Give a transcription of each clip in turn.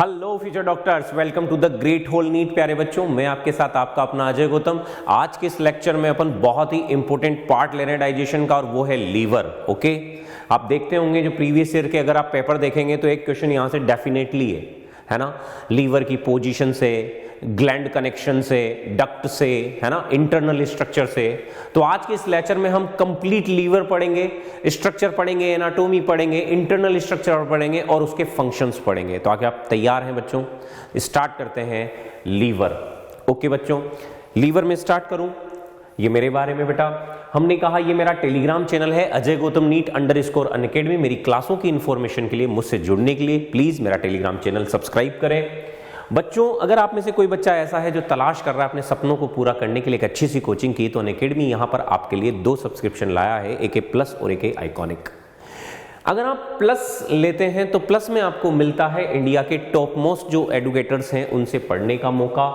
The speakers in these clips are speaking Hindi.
Hello future doctors, welcome to the great whole NEET. प्यारे बच्चों, मैं आपके साथ आपका अपना अजय गौतम। आज के इस लेक्चर में अपन बहुत ही इंपॉर्टेंट पार्ट ले रहे हैं डाइजेशन का, और वो है लीवर। ओके, आप देखते होंगे जो प्रीवियस ईयर के अगर आप पेपर देखेंगे तो एक क्वेश्चन यहां से डेफिनेटली है ना, लीवर की पोजीशन से, ग्लैंड कनेक्शन से, डक्ट से, है ना, इंटरनल स्ट्रक्चर से। तो आज के इस लेक्चर में हम कंप्लीट लीवर पढ़ेंगे, स्ट्रक्चर पढ़ेंगे, एनाटॉमी पढ़ेंगे, इंटरनल स्ट्रक्चर पढ़ेंगे और उसके फंक्शंस पढ़ेंगे। तो आगे आप तैयार हैं बच्चों? स्टार्ट करते हैं लीवर। ओके बच्चों, लीवर में स्टार्ट करूं? ये मेरे बारे में बेटा, हमने कहा ये मेरा टेलीग्राम चैनल है अजय गौतम नीट _ अनअकैडमी। मेरी क्लासों की इंफॉर्मेशन के लिए, मुझसे जुड़ने के लिए प्लीज मेरा टेलीग्राम चैनल सब्सक्राइब करें। बच्चों, अगर आप में से कोई बच्चा ऐसा है जो तलाश कर रहा है अपने सपनों को पूरा करने के लिए एक अच्छी सी कोचिंग की, तो अनअकैडमी यहां पर आपके लिए 2 सब्सक्रिप्शन लाया है, एक प्लस और एक आइकॉनिक। अगर आप प्लस लेते हैं तो प्लस में आपको मिलता है इंडिया के टॉप मोस्ट जो एडुकेटर्स हैं उनसे पढ़ने का मौका।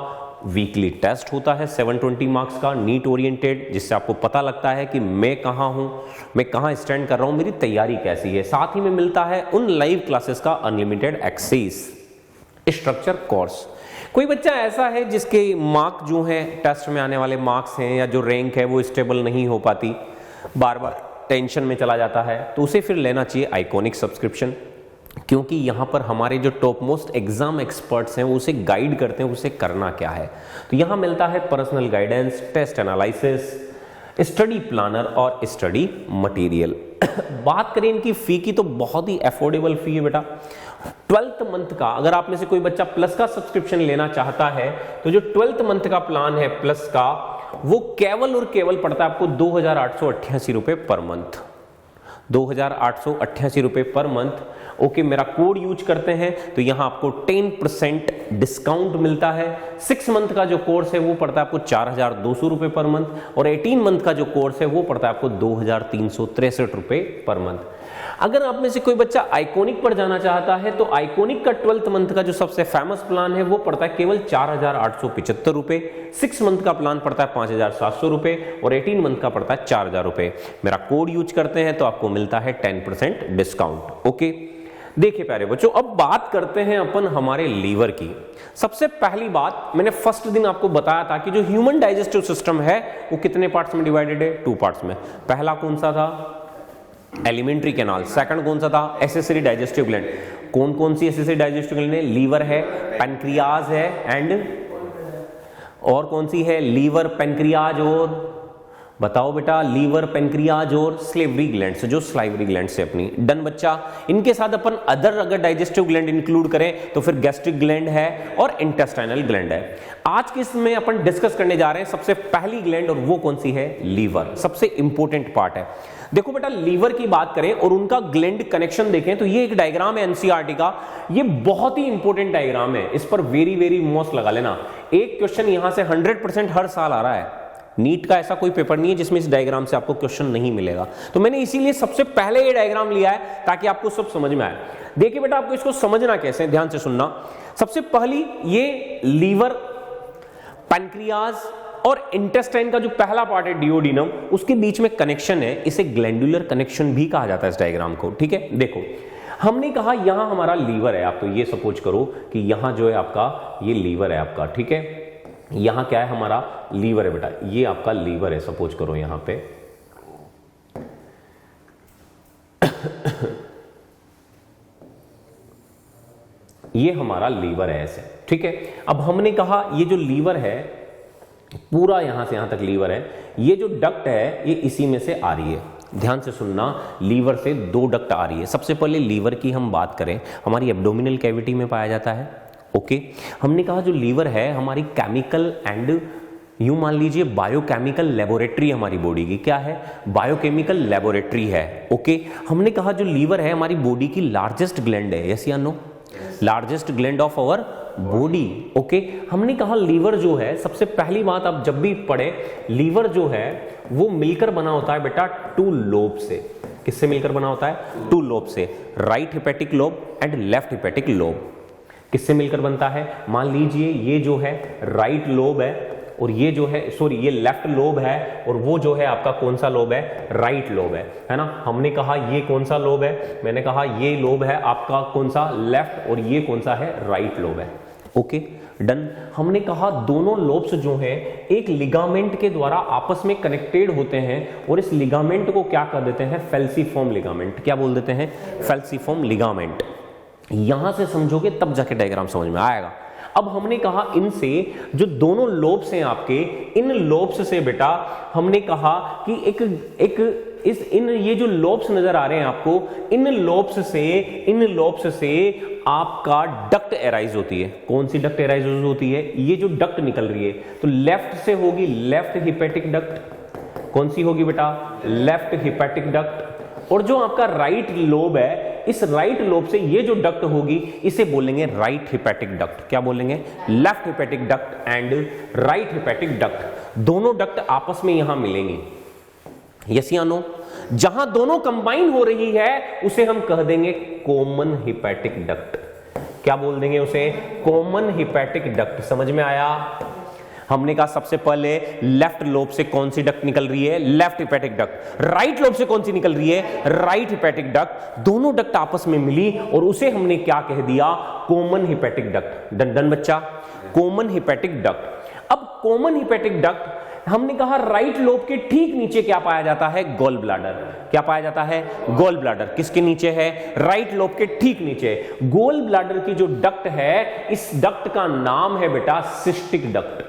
वीकली टेस्ट होता है 720 मार्क्स का, नीट ओरिएंटेड, जिससे आपको पता लगता है कि मैं कहाँ हूँ, मैं कहाँ स्टैंड कर रहा हूँ, मेरी तैयारी कैसी है। साथ ही में मिलता है उन लाइव क्लासेस का अनलिमिटेड एक्सेस। स्ट्रक्चर कोर्स, कोई बच्चा ऐसा है जिसके मार्क जो हैं टेस्ट में आने वाले मार्क्स हैं या जो रैंक है वो स्टेबल नहीं हो पाती, बार बार टेंशन में चला जाता है, तो उसे फिर लेना चाहिए आइकॉनिक सब्सक्रिप्शन। क्योंकि यहाँ पर हमारे जो टॉप मोस्ट एग्जाम एक्सपर्ट्स हैं वो उसे गाइड करते हैं उसे करना क्या है। तो यहाँ मिलता है personal guidance, test analysis, study planner और स्टडी मटेरियल। बात करें इनकी फी की तो बहुत ही अफोर्डेबल फी है बेटा। 12th मंथ का अगर आप में से कोई बच्चा प्लस का सब्सक्रिप्शन लेना चाहता है तो जो 12th मंथ का प्लान है प्लस का, वो केवल और केवल पड़ता है आपको 2888 रुपए पर मंथ। 2888 रुपए पर मंथ। ओके, मेरा कोड यूज करते हैं तो यहां आपको 10% डिस्काउंट मिलता है। 6 मंथ का जो कोर्स है वो पड़ता है आपको 4200 रुपए पर मंथ, और 18 मंथ का जो कोर्स है वो पड़ता है आपको 2363 रुपए पर मंथ। अगर आप में से कोई बच्चा आइकॉनिक पर जाना चाहता है तो आइकॉनिक का 12th मंथ का जो सबसे फेमस प्लान है वो पड़ता है केवल 4875 रुपए। 6 मंथ का प्लान पड़ता है 5700 रुपए और 18 मंथ का पड़ता है 4000 रुपए। मेरा कोड यूज करते हैं तो आपको मिलता है 10% डिस्काउंट। ओके, देखिए प्यारे बच्चों, अब बात करते हैं अपन हमारे लीवर की। सबसे पहली बात, मैंने फर्स्ट दिन आपको बताया था कि जो ह्यूमन डाइजेस्टिव सिस्टम है वो कितने पार्ट्स में डिवाइडेड है? 2 पार्ट्स में। पहला कौन सा था? Alimentary canal. सेकंड कौन सा था? Accessory digestive gland. कौन कौन सी एसेसरी डाइजेस्टिव ग्लैंड है? लीवर है, पैनक्रियाज है, एंड और कौन सी है? लीवर, पैनक्रियाज और बताओ बेटा, लीवर, पैनक्रियाज और स्लेवरी ग्लैंड से, जो स्लाइवरी ग्लैंड से अपनी। डन बच्चा। इनके साथ अपन अदर अगर डाइजेस्टिव ग्लैंड इंक्लूड करें तो फिर गैस्ट्रिक ग्लैंड है और इंटेस्टाइनल ग्लैंड है। आज के इसमें अपन डिस्कस करने जा रहे हैं सबसे पहली ग्लैंड, और वो कौन सी है? लीवर। सबसे इंपॉर्टेंट पार्ट है। देखो बेटा, लीवर की बात करें और उनका ग्लैंड कनेक्शन देखें तो ये एक डायग्राम है एनसीईआरटी का। ये बहुत ही इंपॉर्टेंट डायग्राम है, इस पर वेरी वेरी मोस्ट लगा लेना। एक क्वेश्चन यहां से 100% हर साल आ रहा है। नीट का ऐसा कोई पेपर नहीं है जिसमें इस डायग्राम से आपको क्वेश्चन नहीं मिलेगा। तो मैंने इसीलिए सबसे पहले ये डायग्राम लिया है ताकि आपको सब समझ में आए। देखिए बेटा, आपको इसको समझना कैसे है, ध्यान से सुनना। सबसे पहली, ये लीवर, पैनक्रियाज और इंटेस्टाइन का जो पहला पार्ट है डिओडिनम, उसके बीच में कनेक्शन है, इसे ग्लैंडुलर कनेक्शन भी कहा जाता है इस डायग्राम को। ठीक है, देखो हमने कहा यहां हमारा लीवर है। आप तो ये सपोज करो कि यहां जो है आपका ये लीवर है आपका। ठीक है, यहां क्या है? हमारा लीवर है बेटा, ये आपका लीवर है सपोज करो यहां पे। ये हमारा लीवर है ऐसे। ठीक है, अब हमने कहा ये जो लीवर है पूरा यहां से यहां तक लीवर है, ये जो डक्ट है ये इसी में से आ रही है। ध्यान से सुनना, लीवर से 2 डक्ट आ रही है। सबसे पहले लीवर की हम बात करें, हमारी एब्डोमिनल कैविटी में पाया जाता है। ओके, हमने कहा जो लीवर है हमारी केमिकल एंड यूं मान लीजिए बायोकेमिकल लेबोरेटरी हमारी बॉडी की। क्या है? बायोकेमिकल लेबोरेटरी है। ओके, हमने कहा जो लीवर है हमारी बॉडी की लार्जेस्ट ग्लैंड है। यस या no? Largest gland of our body. Okay, हमने कहा लीवर जो है, सबसे पहली बात आप जब भी पढ़े, लीवर जो है वो मिलकर बना होता है बेटा 2 लोब से। किससे मिलकर बना होता है? 2 लोब से, right hepatic lobe and left hepatic lobe. किससे मिलकर बनता है? मान लीजिए ये जो है राइट लोब है और ये जो है सॉरी ये लेफ्ट लोब है, और वो जो है आपका कौन सा लोब है, राइट लोब है ना। हमने कहा ये कौन सा लोब है, मैंने कहा ये लोब है आपका कौन सा, लेफ्ट, और ये कौन सा है, राइट लोब है। Okay done. हमने कहा दोनों लोब्स जो हैं एक लिगामेंट के द्वारा आपस में कनेक्टेड होते हैं, और इस लिगामेंट को क्या कर देते हैं, फेल्सीफॉर्म लिगामेंट। क्या बोल देते हैं, फेल्सीफॉर्म लिगामेंट। यहां से समझोगे तब जाके डायग्राम समझ में आएगा। अब हमने कहा इनसे जो दोनों लोब्स हैं आपके, इन लोब्स से बेटा हमने कहा कि ये जो लोब्स नजर आ रहे हैं आपको, इन लोब्स से आपका डक्ट एराइज होती है। कौन सी डक्ट एराइज होती है, ये जो डक्ट निकल रही है, तो लेफ्ट से होगी लेफ्ट हिपैटिक डक्ट। कौन सी होगी बेटा, लेफ्ट हिपैटिक डक्ट। और जो आपका राइट लोब है, इस राइट लोब से ये जो डक्ट होगी इसे बोलेंगे राइट हिपैटिक डक्ट। क्या बोलेंगे, left hepatic duct and right hepatic duct. दोनों डक्ट आपस में यहां मिलेंगे, यस या नो। जहां दोनों कंबाइन हो रही है उसे हम कह देंगे कॉमन हिपैटिक डक्ट। क्या बोल देंगे उसे, कॉमन हिपैटिक डक्ट। समझ में आया। हमने कहा सबसे पहले लेफ्ट लोब से कौन सी डक्ट निकल रही है, left hepatic duct. Right lobe से कौन सी निकल रही है, राइट हिपैटिक डक्ट। दोनों डक्ट आपस में मिली और उसे हमने क्या कह दिया, कॉमन हिपैटिक डक्ट। डन बच्चा, कॉमन हिपैटिक डक्ट। अब कॉमन हिपैटिक डक्ट हमने कहा राइट लोब के ठीक नीचे क्या पाया जाता है, गॉल ब्लैडर। क्या पाया जाता है, गॉल ब्लैडर। किसके नीचे है, राइट लोब के ठीक नीचे। गॉल ब्लैडर की जो डक्ट है, इस डक्ट का नाम है बेटा सिस्टिक डक्ट।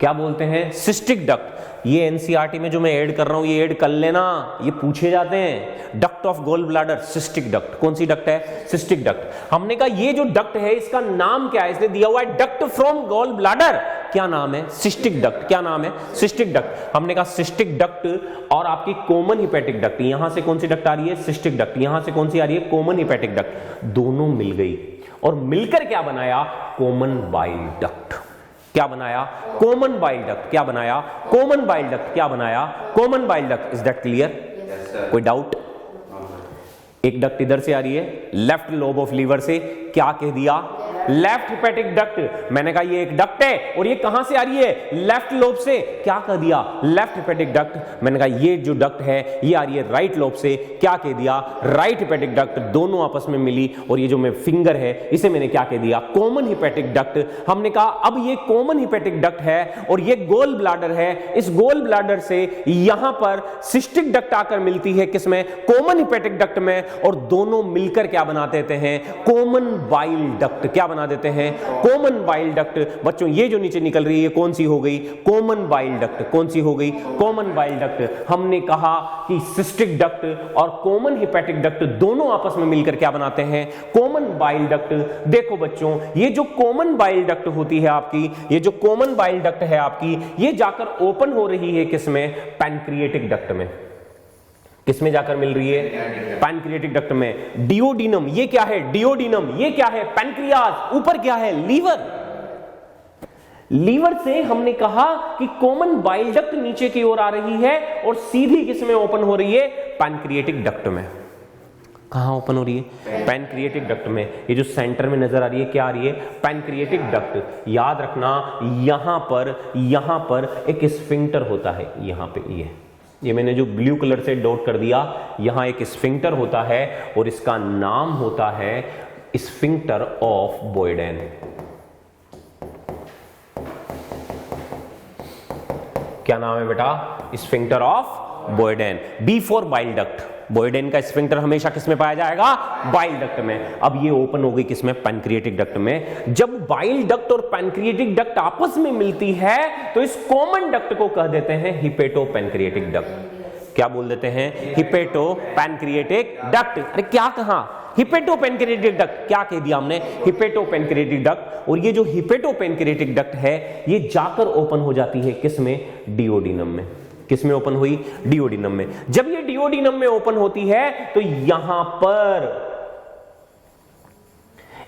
क्या बोलते हैं, सिस्टिक डक्ट। ये एनसीईआरटी में जो मैं ऐड कर रहा हूं ये ऐड कर लेना, ये पूछे जाते हैं। Duct of gall bladder, cystic duct. कौन सी डक्ट है, सिस्टिक डक्ट। हमने कहा ये जो डक्ट है इसका नाम क्या है, इसने दिया हुआ है डक्ट फ्रॉम गॉल ब्लैडर। क्या नाम है, सिस्टिक डक्ट। क्या नाम है, सिस्टिक डक्ट। हमने कहा सिस्टिक डक्ट और आपकी कॉमन हिपैटिक डक्ट, यहां से कौन सी डक्ट आ रही है, सिस्टिक डक्ट। यहां से कौन सी आ रही है, कॉमन हिपैटिक डक्ट। दोनों मिल गई और मिलकर क्या बनाया, कॉमन बाइल डक्ट। क्या बनाया, कॉमन बाइल डक्ट। क्या बनाया, कॉमन बाइल डक्ट। क्या बनाया, common bile duct. Is that clear, कोई डाउट। एक डक्ट इधर से आ रही है, लेफ्ट लोब ऑफ लीवर से। क्या कह दिया, लेफ्ट हिपैटिक डक्ट। मैंने कहा ये एक डक्ट है और ये कहां से आ रही है, लेफ्ट लोब से। क्या कह दिया, लेफ्ट हिपैटिक डक्ट। मैंने कहा ये जो डक्ट है ये आ रही है राइट लोब से। क्या कह दिया, राइट हिपैटिक डक्ट। दोनों आपस में मिली और ये जो मैं फिंगर है इसे मैंने क्या कह दिया, कॉमन हिपैटिक डक्ट। हमने कहा अब ये कॉमन हिपैटिक डक्ट है और ये गोल ब्लैडर है। इस गोल ब्लैडर से यहां पर सिस्टिक डक्ट आकर मिलती है किसमें, कॉमन हिपैटिक डक्ट में, और दोनों मिलकर क्या बना देते हैं, कॉमन बाइल डक्ट। क्या बना देते हैं, कॉमन बाइल डक्ट। बच्चों ये जो नीचे निकल रही है कौन सी हो गई, कॉमन बाइल डक्ट। कौन सी हो गई, कॉमन बाइल डक्ट। हमने कहा कि सिस्टिक डक्ट और कॉमन हिपैटिक डक्ट दोनों आपस में मिलकर क्या बनाते हैं, कॉमन बाइल डक्ट। देखो बच्चों ये जो कॉमन बाइल डक्ट होती है आपकी, ये जो कॉमन बाइल डक्ट है आपकी, ये जाकर ओपन हो रही है किसमें, पैनक्रिएटिक डक्ट में। किसमें जाकर मिल रही है, पैनक्रिएटिक डक्ट में। डिओडिनम, ये क्या है, डिओडिनम। ये क्या है, पैनक्रियाज। ऊपर क्या है, लीवर। लीवर से हमने कहा कि कॉमन बाइल डक्ट नीचे की ओर आ रही है और सीधी किसमें ओपन हो रही है, पैनक्रिएटिक डक्ट में। कहां ओपन हो रही है, पैनक्रिएटिक डक्ट में। ये जो सेंटर में नजर आ रही है क्या आ रही है, पैनक्रिएटिक डक्ट। याद रखना यहां पर एक स्फिंक्टर होता है। यहां पे ये मैंने जो ब्लू कलर से डॉट कर दिया, यहां एक स्फिंक्टर होता है और इसका नाम होता है स्फिंक्टर ऑफ बॉयडेन। क्या नाम है बेटा, sphincter of Boyden. B for bile duct. Boyden का स्फिंक्टर हमेशा किसमें पाया जाएगा, बाइल डक्ट में। अब ये ओपन हो गई किसमें, पैनक्रिएटिक डक्ट में। जब बाइल डक्ट और पैनक्रिएटिक डक्ट आपस में मिलती है तो इस कॉमन डक्ट को कह देते हैं हिपेटो पैनक्रिएटिक डक्ट। क्या बोल देते हैं, हिपेटो पैनक्रिएटिक डक्ट। अरे क्या कहा, हिपेटो पैनक्रिएटिक डक्ट। क्या कह दिया हमने, हिपेटो पैनक्रिएटिक डक्ट। और ये जो हिपेटो पैनक्रिएटिक डक्ट है ये जाकर ओपन हो जाती है किसमें, डिओडिनम में। किसमें ओपन हुई, डिओडिनम में। जब ये डिओडिनम में ओपन होती है तो यहां पर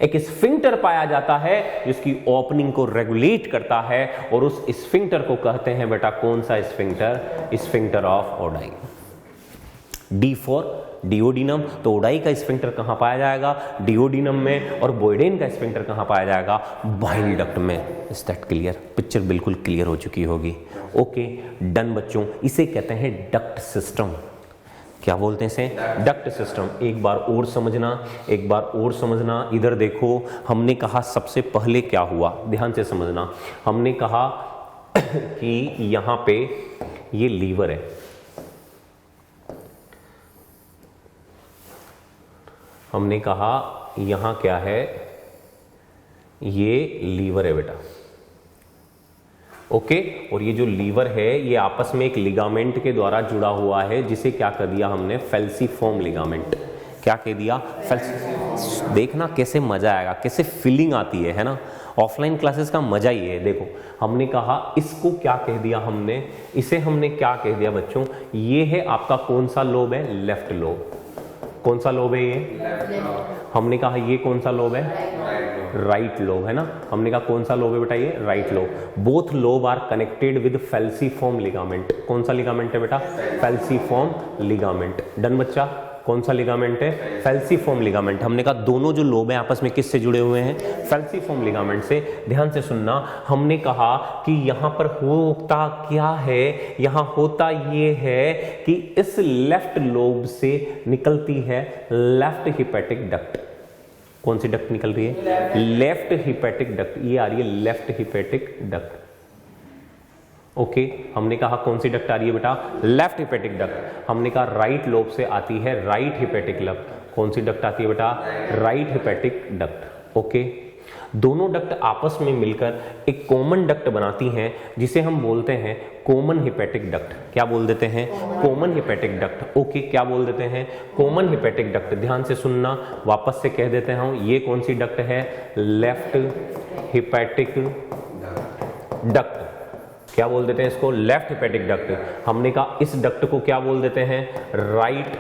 एक स्फिंक्टर पाया जाता है जिसकी ओपनिंग को रेगुलेट करता है और उस स्फिंक्टर को कहते हैं बेटा कौन सा sphincter, sphincter of Oddi. D for duodenum. तो ओडाई का स्फिंक्टर कहाँ पाया जाएगा? डिओडिनम में। और बोइडेन का स्फिंक्टर कहाँ पाया जाएगा? बाइल डक्ट में। Is that clear? पिक्चर बिल्कुल क्लियर हो चुकी होगी। ओके डन बच्चों, इसे कहते हैं डक्ट सिस्टम। क्या बोलते हैं इसे? Duct system. एक बार और समझना, एक बार और समझना। इधर देखो, हमने कहा सबसे पहले क्या हुआ, ध्यान से समझना। हमने कहा कि यहां पे ये लीवर है, हमने कहा यहां क्या है, ये लीवर है बेटा। ओके और ये जो लीवर है ये आपस में एक लिगामेंट के द्वारा जुड़ा हुआ है, जिसे क्या कर दिया हमने? फेल्सीफॉर्म लिगामेंट। क्या कह दिया? देखना कैसे मजा आएगा, कैसे फीलिंग आती है ना। ऑफलाइन क्लासेस का मजा ही है। देखो हमने कहा इसको क्या कह दिया हमने, इसे हमने क्या कह दिया बच्चों? ये है आपका कौन सा लोब है? Left lobe. कौन सा लोब है ये? हमने कहा ये कौन सा लोब है? राइट लोब है ना। हमने कहा कौन सा लोब है बेटा? ये right lobe. Both lobe are connected with falciform ligament. कौन सा लिगामेंट है बेटा? फेल्सीफॉर्म लिगामेंट। डन बच्चा, कौन सा लिगामेंट है? फेल्सीफॉर्म लिगामेंट। हमने कहा दोनों जो लोब हैं आपस में किससे जुड़े हुए हैं? फेल्सीफॉर्म लिगामेंट से। ध्यान से सुनना, हमने कहा कि यहां पर होता क्या है, यहां होता ये है कि इस लेफ्ट लोब से निकलती है लेफ्ट हिपैटिक डक्ट। कौन सी डक्ट निकल रही है? Left hepatic duct. ये आ रही है लेफ्ट हिपैटिक डक्ट। ओके हमने कहा कौन सी डक्ट आ रही है बेटा? Left hepatic duct. हमने कहा राइट लोब से आती है राइट हिपैटिक डक्ट। कौन सी डक्ट आती है बेटा? Right hepatic duct. ओके दोनों डक्ट आपस में मिलकर एक कॉमन डक्ट बनाती हैं, जिसे हम बोलते हैं कॉमन हिपैटिक डक्ट। क्या बोल देते हैं? Common hepatic duct. ओके क्या बोल देते हैं? Common hepatic duct. ध्यान से सुनना, वापस से कह देते हैं, ये कौन सी डक्ट है? Left hepatic duct. क्या बोल देते हैं इसको? Left hepatic duct. हमने कहा इस डक्ट को क्या बोल देते हैं? Right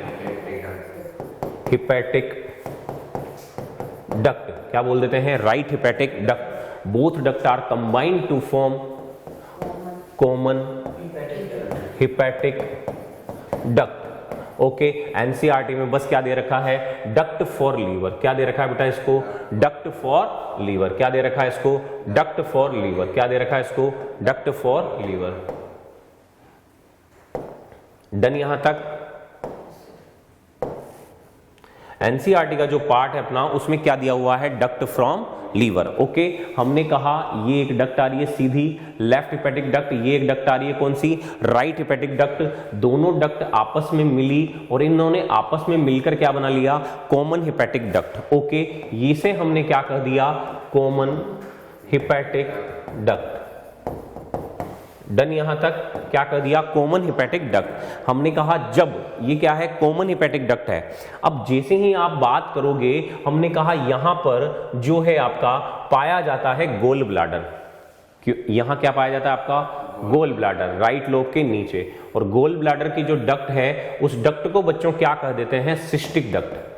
hepatic duct. क्या बोल देते हैं? Right hepatic duct. Both duct are combined to form common hepatic duct. Okay NCERT में बस क्या दे रखा है? Duct for liver. क्या दे रखा है बेटा इसको? Duct for liver. क्या दे रखा है इसको? Duct for liver. क्या दे रखा है इसको? Duct for liver. डन यहां तक? एनसीईआरटी का जो पार्ट है अपना, उसमें क्या दिया हुआ है? Duct from liver. ओके हमने कहा ये एक डक्ट आ रही है सीधी लेफ्ट हिपैटिक डक्ट, ये एक डक्ट आ रही है कौन सी? Right hepatic duct. दोनों डक्ट आपस में मिली और इन्होंने आपस में मिलकर क्या बना लिया? Common hepatic duct. ओके इसे हमने क्या कर दिया? Common hepatic duct. डन यहां तक? क्या कर दिया? Common hepatic duct. हमने कहा जब ये क्या है? कॉमन हिपैटिक डक्ट है। अब जैसे ही आप बात करोगे, हमने कहा यहां पर जो है आपका पाया जाता है गोल ब्लैडर। यहां क्या पाया जाता है आपका? गोल ब्लैडर, राइट लोब के नीचे। और गोल ब्लैडर की जो डक्ट है, उस डक्ट को बच्चों क्या कह देते हैं? Cystic duct.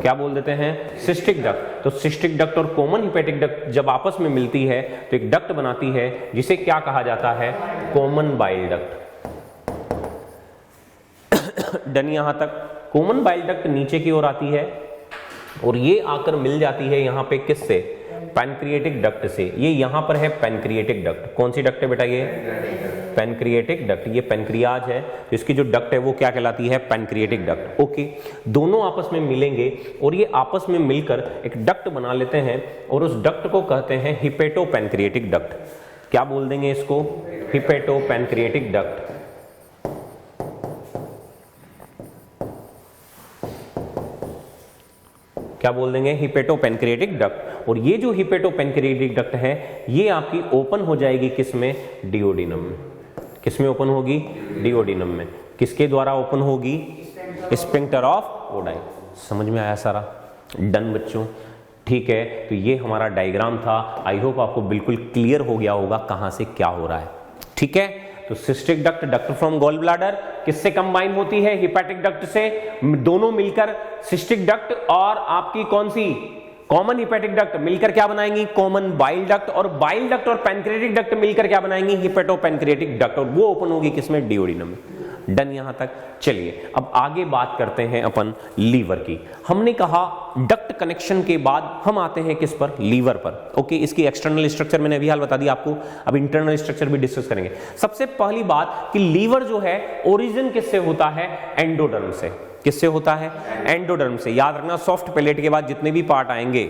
क्या बोल देते हैं? Cystic duct. तो सिस्टिक डक्ट और कॉमन हिपैटिक डक्ट जब आपस में मिलती है तो एक डक्ट बनाती है, जिसे क्या कहा जाता है? Common bile duct. डन यहां तक? कॉमन बाइल डक्ट नीचे की ओर आती है और ये आकर मिल जाती है यहां पे किससे? पैनक्रिएटिक डक्ट से। ये यहां पर है पैनक्रिएटिक डक्ट। कौन सी डक्ट है बेटा? ये पैनक्रिएटिक डक्ट। ये पैनक्रियाज है, तो इसकी जो डक्ट है वो क्या कहलाती है? Pancreatic duct. ओके दोनों आपस में मिलेंगे और ये आपस में मिलकर एक डक्ट बना लेते हैं और उस डक्ट को कहते हैं हिपेटो पैनक्रिएटिक डक्ट। क्या बोल देंगे इसको? Hepato pancreatic duct. क्या बोल देंगे? Hepato pancreatic duct. और ये जो हिपेटो पैनक्रिएटिक डक्ट है, ये आपकी ओपन हो जाएगी किसमें? डिओडिनम में। किसमें ओपन होगी? डिओडिनम में। किसके द्वारा ओपन होगी? Sphincter of Oddi. समझ में आया सारा? डन बच्चों, ठीक है। तो ये हमारा डायग्राम था। आई होप आपको बिल्कुल क्लियर हो गया होगा कहां से क्या हो रहा है। ठीक है, तो cystic duct, duct from gall bladder किससे कंबाइन होती है? हिपैटिक डक्ट से। दोनों मिलकर सिस्टिक डक्ट और आपकी कौन सी? कॉमन हिपैटिक डक्ट मिलकर क्या बनाएंगी? Common bile duct. और बाइल डक्ट और पैनक्रिएटिक डक्ट मिलकर क्या बनाएंगी? Hepato pancreatic duct. और वो ओपन होगी किसमें? डिओडिनम में। डन यहां तक। चलिए अब आगे बात करते हैं अपन लीवर की। हमने कहा डक्ट कनेक्शन के बाद हम आते हैं किस पर, लीवर पर। ओके, इसकी एक्सटर्नल स्ट्रक्चर मैंने अभी हाल बता दिया आपको, अब इंटरनल स्ट्रक्चर भी डिस्कस करेंगे। सबसे पहली बात कि लीवर जो है ओरिजिन किससे होता है, एंडोडर्म से। किससे होता है, एंडोडर्म से। याद रखना सॉफ्ट पैलेट के बाद जितने भी पार्ट आएंगे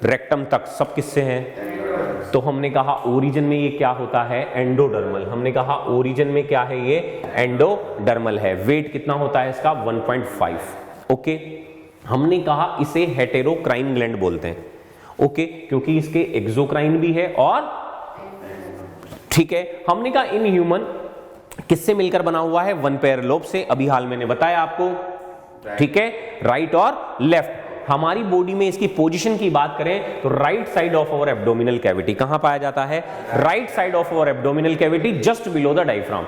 रेक्टम तक सब किससे हैं, तो हमने कहा ओरिजिन में ये क्या होता है, एंडोडर्मल। हमने कहा ओरिजिन में क्या है, ये एंडोडर्मल है। वेट कितना होता है इसका, 1.5। ओके, हमने कहा इसे हेटेरोक्राइन ग्लैंड बोलते हैं। ओके, क्योंकि इसके एक्सोक्राइन भी है और ठीक है। हमने कहा इन ह्यूमन किससे मिलकर बना हुआ है, वन पेयर लोब से। अभी हाल मैंने बताया आपको, ठीक है, राइट और लेफ्ट। हमारी बॉडी में इसकी पोजीशन की बात करें तो right side of our abdominal cavity. कहां पाया जाता है, right side of our abdominal cavity, just below the diaphragm.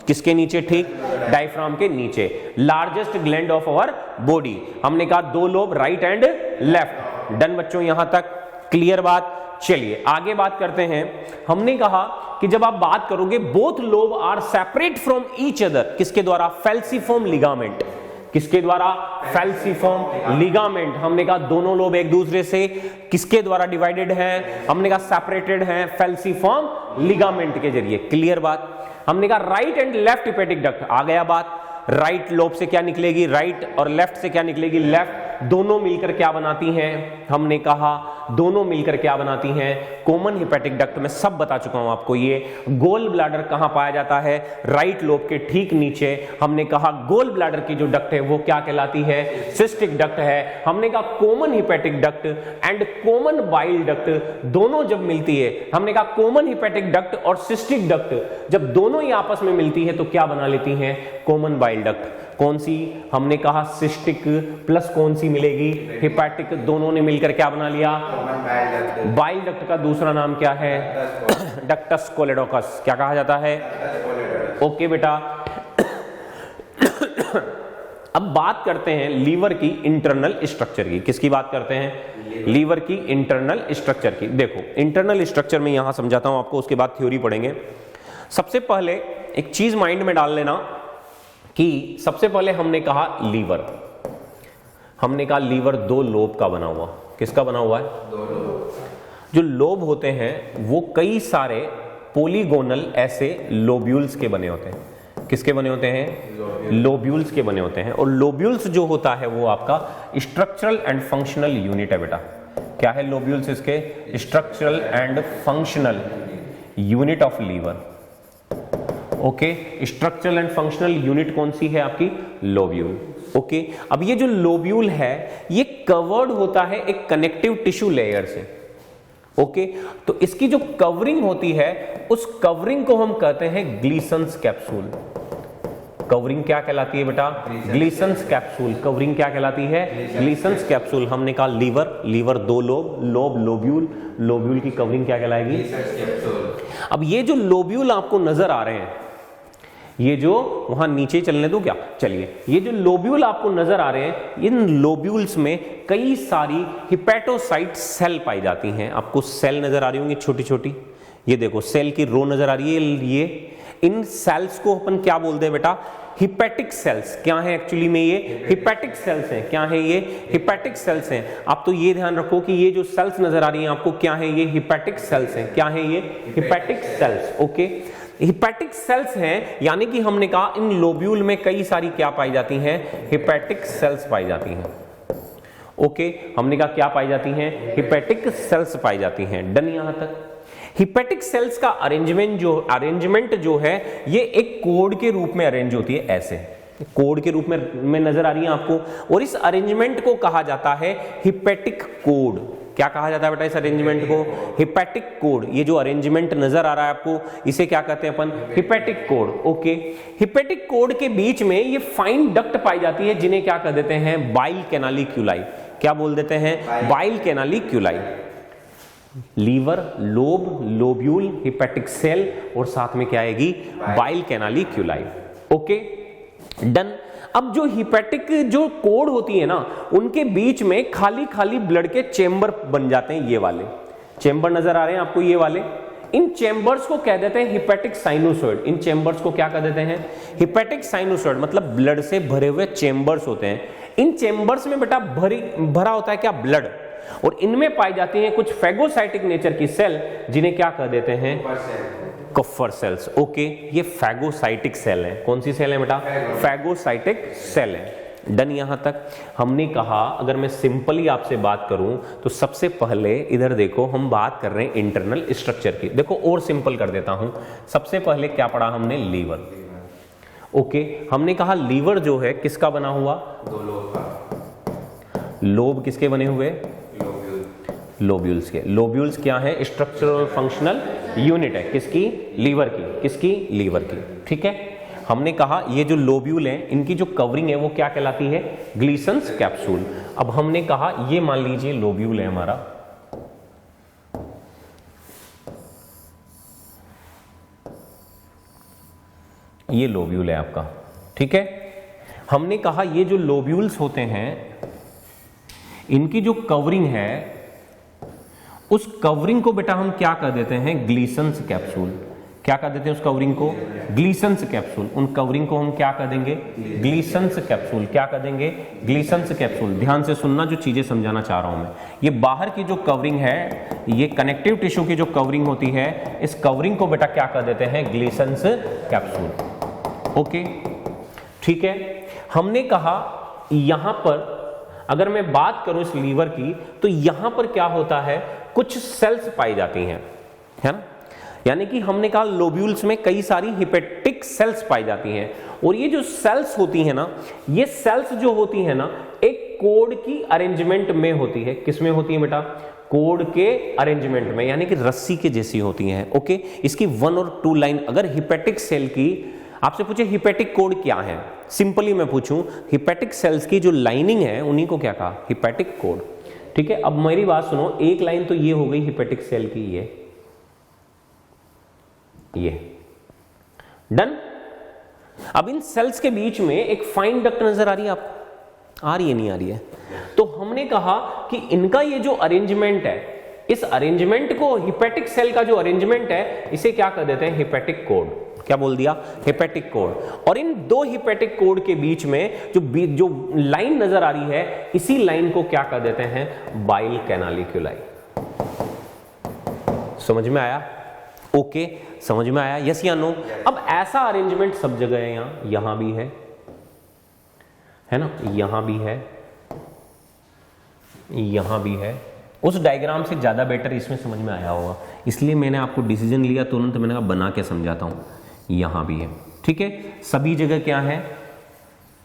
किसके नीचे, ठीक, डायफ्राम के नीचे। Largest gland of our body. हमने कहा 2 lobe, right and left. Done बच्चों, यहां तक क्लियर बात। चलिए आगे बात करते हैं। हमने कहा कि जब आप बात करोगे both lobe are separate from each other, किसके द्वारा, फैल्सीफॉर्म लिगामेंट। किसके द्वारा, फैल्सीफॉर्म लिगामेंट। हमने कहा दोनों लोब एक दूसरे से किसके द्वारा डिवाइडेड हैं, हमने कहा सेपरेटेड हैं, फैल्सीफॉर्म लिगामेंट के जरिए। क्लियर बात। हमने कहा right and left hepatic duct, आ गया बात। राइट लोब से क्या निकलेगी, राइट, और लेफ्ट से क्या निकलेगी, लेफ्ट। दोनों मिलकर क्या बनाती हैं, हमने कहा दोनों मिलकर क्या बनाती हैं, कॉमन हिपेटिक डक्ट। मैं सब बता चुका हूं आपको। ये गोल ब्लैडर कहां पाया जाता है, राइट लोब के ठीक नीचे। हमने कहा गोल ब्लैडर की जो डक्ट है वो क्या कहलाती है, सिस्टिक डक्ट है। हमने कहा common hepatic duct and common bile duct दोनों जब मिलती है, हमने कहा कॉमन हिपेटिक डक्ट और सिस्टिक डक्ट जब दोनों ही आपस में मिलती है तो क्या बना लेती हैं, कॉमन बाइल डक्ट। कौन सी, हमने कहा सिस्टिक प्लस कौन सी मिलेगी, हिपैटिक। दोनों ने मिलकर क्या बना लिया, बाइल डक्ट का दूसरा नाम क्या है, डक्टस कोलेडोकस। क्या कहा जाता है, ओके बेटा। अब बात करते हैं लीवर की इंटरनल स्ट्रक्चर की। किसकी बात करते हैं, लीवर की इंटरनल स्ट्रक्चर की। देखो इंटरनल स्ट्रक्चर में यहां समझाता हूं आपको, उसके बाद थ्योरी पढ़ेंगे। सबसे पहले एक चीज माइंड में डाल लेना कि सबसे पहले हमने कहा लीवर, हमने कहा लीवर 2 लोब का बना हुआ। किसका बना हुआ है, 2 लोब। जो लोब होते हैं वो कई सारे पोलीगोनल ऐसे लोब्यूल्स के बने होते हैं। किसके बने होते हैं, लोब्यूल्स के बने होते हैं। और लोब्यूल्स जो होता है वो आपका स्ट्रक्चरल एंड फंक्शनल यूनिट है बेटा। क्या है लोब्यूल्स, इसके structural and functional unit of liver. Okay, structural and functional unit कौन सी है आपकी, लोब्यूल। ओके, अब ये जो लोब्यूल है ये कवर्ड होता है एक कनेक्टिव टिश्यू लेयर से। ओके, तो इसकी जो कवरिंग होती है उस कवरिंग को हम कहते हैं ग्लीसन्स कैप्सूल। कवरिंग क्या कहलाती है बेटा, ग्लीसन्स कैप्सूल। कवरिंग क्या कहलाती है, ग्लीसन्स कैप्सूल। हमने कहा liver, liver 2 lobe, lobe lobule, lobule की कवरिंग क्या कहलाएगी, अब ये जो लोब्यूल आपको नजर आ रहे हैं, ये जो वहां नीचे चलने दो क्या, चलिए, ये जो लोब्यूल आपको नजर आ रहे हैं, इन लोब्यूल्स में कई सारी हिपैटोसाइट सेल पाई जाती हैं। आपको सेल नजर आ रही होंगी छोटी छोटी, ये देखो सेल की रो नजर आ रही है। ये इन सेल्स को अपन क्या बोलते हैं बेटा, हिपैटिक सेल्स। क्या है एक्चुअली में, ये हिपैटिक सेल्स हैं। क्या है ये, हिपैटिक सेल्स हैं। आप तो ये ध्यान रखो कि ये जो सेल्स नजर आ रही हैं आपको, क्या है ये, हिपैटिक सेल्स हैं। क्या है ये, hepatic sales. Okay, hepatic sales हैं, यानी कि हमने कहा इन लोब्यूल में कई सारी क्या पाई जाती हैं, हिपैटिक सेल्स पाई जाती हैं। ओके, हमने कहा क्या पाई जाती हैं, हिपैटिक सेल्स पाई जाती हैं। डन यहां तक। हिपैटिक सेल्स का अरेंजमेंट जो है ये एक कोड के रूप में अरेंज होती है, ऐसे कोड के रूप में नजर आ रही है आपको। और इस अरेंजमेंट को कहा जाता है हिपैटिक कोड। क्या कहा जाता है बेटा इस अरेंजमेंट को, हिपैटिक कोड। ये जो अरेंजमेंट नजर आ रहा है आपको, इसे क्या कहते हैं अपन, hepatic cord. Okay, hepatic cord के बीच में ये फाइन डक्ट पाई जाती है जिन्हें क्या कह देते हैं, बाइल कैनालिक्यूलाई। क्या बोल देते हैं, bile canaliculi. Liver, lobe, lobule, hepatic cell और साथ में क्या आएगी, बाइल कैनालिक्यूलाई। Okay, done. अब जो हिपैटिक जो कोड होती है ना, उनके बीच में खाली खाली ब्लड के चेंबर बन जाते हैं। ये वाले चेंबर नजर आ रहे हैं आपको, ये वाले, इन चेंबर्स को कह देते हैं हिपैटिक साइनोसॉइड। इन चेंबर्स को क्या कह देते हैं? हिपैटिक साइनोसॉइड, मतलब ब्लड से भरे हुए चेंबर्स होते हैं। इन चेंबर्स में बेटा भरा होता है क्या? ब्लड। और इनमें पाई जाती हैं कुछ फैगोसाइटिक नेचर की सेल, जिन्हें क्या कह देते हैं? Kupffer cells. ओके, ये फैगोसाइटिक सेल है। कौन सी सेल है बेटा? फैगोसाइटिक सेल है। डन। यहां तक हमने कहा, अगर मैं सिंपली आपसे बात करूं तो सबसे पहले इधर देखो, हम बात कर रहे हैं इंटरनल स्ट्रक्चर की। देखो और सिंपल कर देता हूं। सबसे पहले क्या पढ़ा हमने? लीवर। ओके, हमने कहा लीवर जो है किसका बना हुआ? दो लोब का। लोब किसके बने हुए? लोब्यूल्स के। लोब्यूल्स क्या है? स्ट्रक्चरल फंक्शनल यूनिट है। किसकी? लीवर की। किसकी? लीवर की। ठीक है, हमने कहा ये जो लोब्यूल हैं, इनकी जो कवरिंग है वो क्या कहलाती है? ग्लीसन्स कैप्सूल। अब हमने कहा ये मान लीजिए लोब्यूल है हमारा, ये लोब्यूल है आपका। ठीक है, हमने कहा ये जो लोब्यूल्स होते हैं, इनकी जो कवरिंग है, उस कवरिंग को बेटा हम क्या कर देते हैं? ग्लीसन्स कैप्सूल। क्या कर देते हैं उस कवरिंग को? ग्लीसन्स कैप्सूल। उन कवरिंग को हम क्या कर देंगे? ग्लीसन्स कैप्सूल। क्या कर देंगे? ग्लीसन्स कैप्सूल। ध्यान से सुनना, जो चीजें समझाना चाह रहा हूं मैं। ये बाहर की जो कवरिंग है, ये कनेक्टिव टिश्यू की जो कवरिंग होती है, इस कवरिंग को बेटा क्या कर देते हैं? ग्लीसन्स कैप्सूल। ओके, ठीक है। हमने कहा यहां पर अगर मैं बात करूं इस लीवर की, तो यहां पर क्या होता है? कुछ सेल्स पाई जाती हैं, है ना? यानी कि हमने कहा लोब्यूल्स में कई सारी हिपैटिक सेल्स पाई जाती हैं। और ये जो सेल्स होती हैं ना, ये सेल्स जो होती हैं ना, एक कोड की अरेंजमेंट में होती है। किस में होती है बेटा? कोड के अरेंजमेंट में, यानी कि रस्सी के जैसी होती हैं। ओके, इसकी 1 और 2 लाइन। अगर हिपैटिक सेल की आपसे पूछे हिपैटिक कोड क्या है, सिंपली मैं पूछूं, हिपैटिक सेल्स की जो लाइनिंग है उन्हीं को क्या कहा? Hepatic code. ठीक है, अब मेरी बात सुनो, एक लाइन तो ये हो गई हिपैटिक सेल की, ये डन। अब इन सेल्स के बीच में एक फाइन डक्ट नजर आ रही है आपको? आ रही है? नहीं आ रही है? तो हमने कहा कि इनका ये जो अरेंजमेंट है, इस अरेंजमेंट को, हिपैटिक सेल का जो अरेंजमेंट है, इसे क्या कर देते हैं? Hepatic code. क्या बोल दिया? Hepatic code. और इन दो हिपैटिक कोड के बीच में जो लाइन नजर आ रही है, इसी लाइन को क्या कर देते हैं? बाइल कैनालिक्यूलाई। समझ में आया? ओके, समझ में आया? यस या नो? अब ऐसा अरेंजमेंट सब जगह है। यहां भी है ना? यहां भी है, यहां भी है। उस डायग्राम से ज्यादा बेटर इसमें समझ में आया होगा, इसलिए मैंने आपको डिसीजन लिया तुरंत, मैंने कहा बना के समझाता हूं। यहां भी है। ठीक है, सभी जगह क्या है?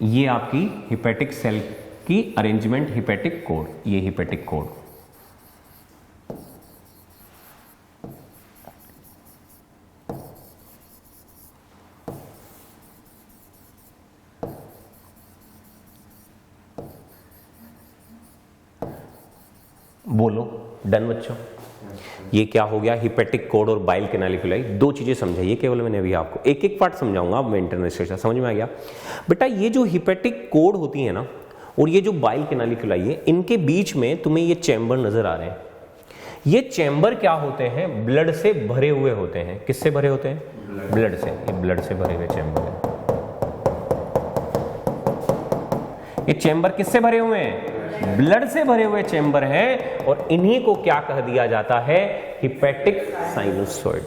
ये आपकी हिपैटिक सेल की अरेंजमेंट, हिपैटिक कोड। ये हिपैटिक कोड। बोलो डन बच्चों? ये क्या हो गया? हिपैटिक कोड और बाइल कैनालिक्यूलाई। दो चीजें समझाइए केवल मैंने अभी आपको, एक एक पार्ट समझाऊंगा। अब मैं इंटरनल स्ट्रक्चर समझ में आ गया बेटा? ये जो हिपैटिक कोड होती है ना, और ये जो बाइल कैनालिक्यूलाई है, इनके बीच में तुम्हें ये चैम्बर नजर आ रहे हैं। ये चैम्बर क्या होते हैं? ब्लड से भरे हुए होते हैं। किससे भरे होते हैं? ब्लड से। ये ब्लड से भरे हुए चैम्बर है। ये चैम्बर किससे भरे हुए हैं? ब्लड से भरे हुए चैम्बर हैं। और इन्हीं को क्या कह दिया जाता है? Hepatic sinusoid.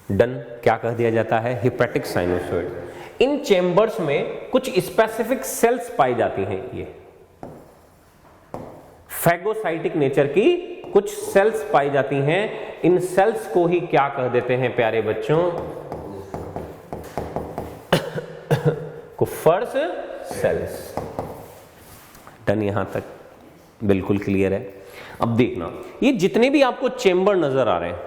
डन। क्या कह दिया जाता है? Hepatic sinusoid. इन चैम्बर्स में कुछ स्पेसिफिक सेल्स पाई जाती हैं। ये फैगोसाइटिक नेचर की कुछ सेल्स पाई जाती हैं। इन सेल्स को ही क्या कह देते हैं प्यारे बच्चों? कुफर्स सेल्स। डन। यहां तक बिल्कुल क्लियर है? अब देखना, ये जितने भी आपको चेंबर नजर आ रहे हैं,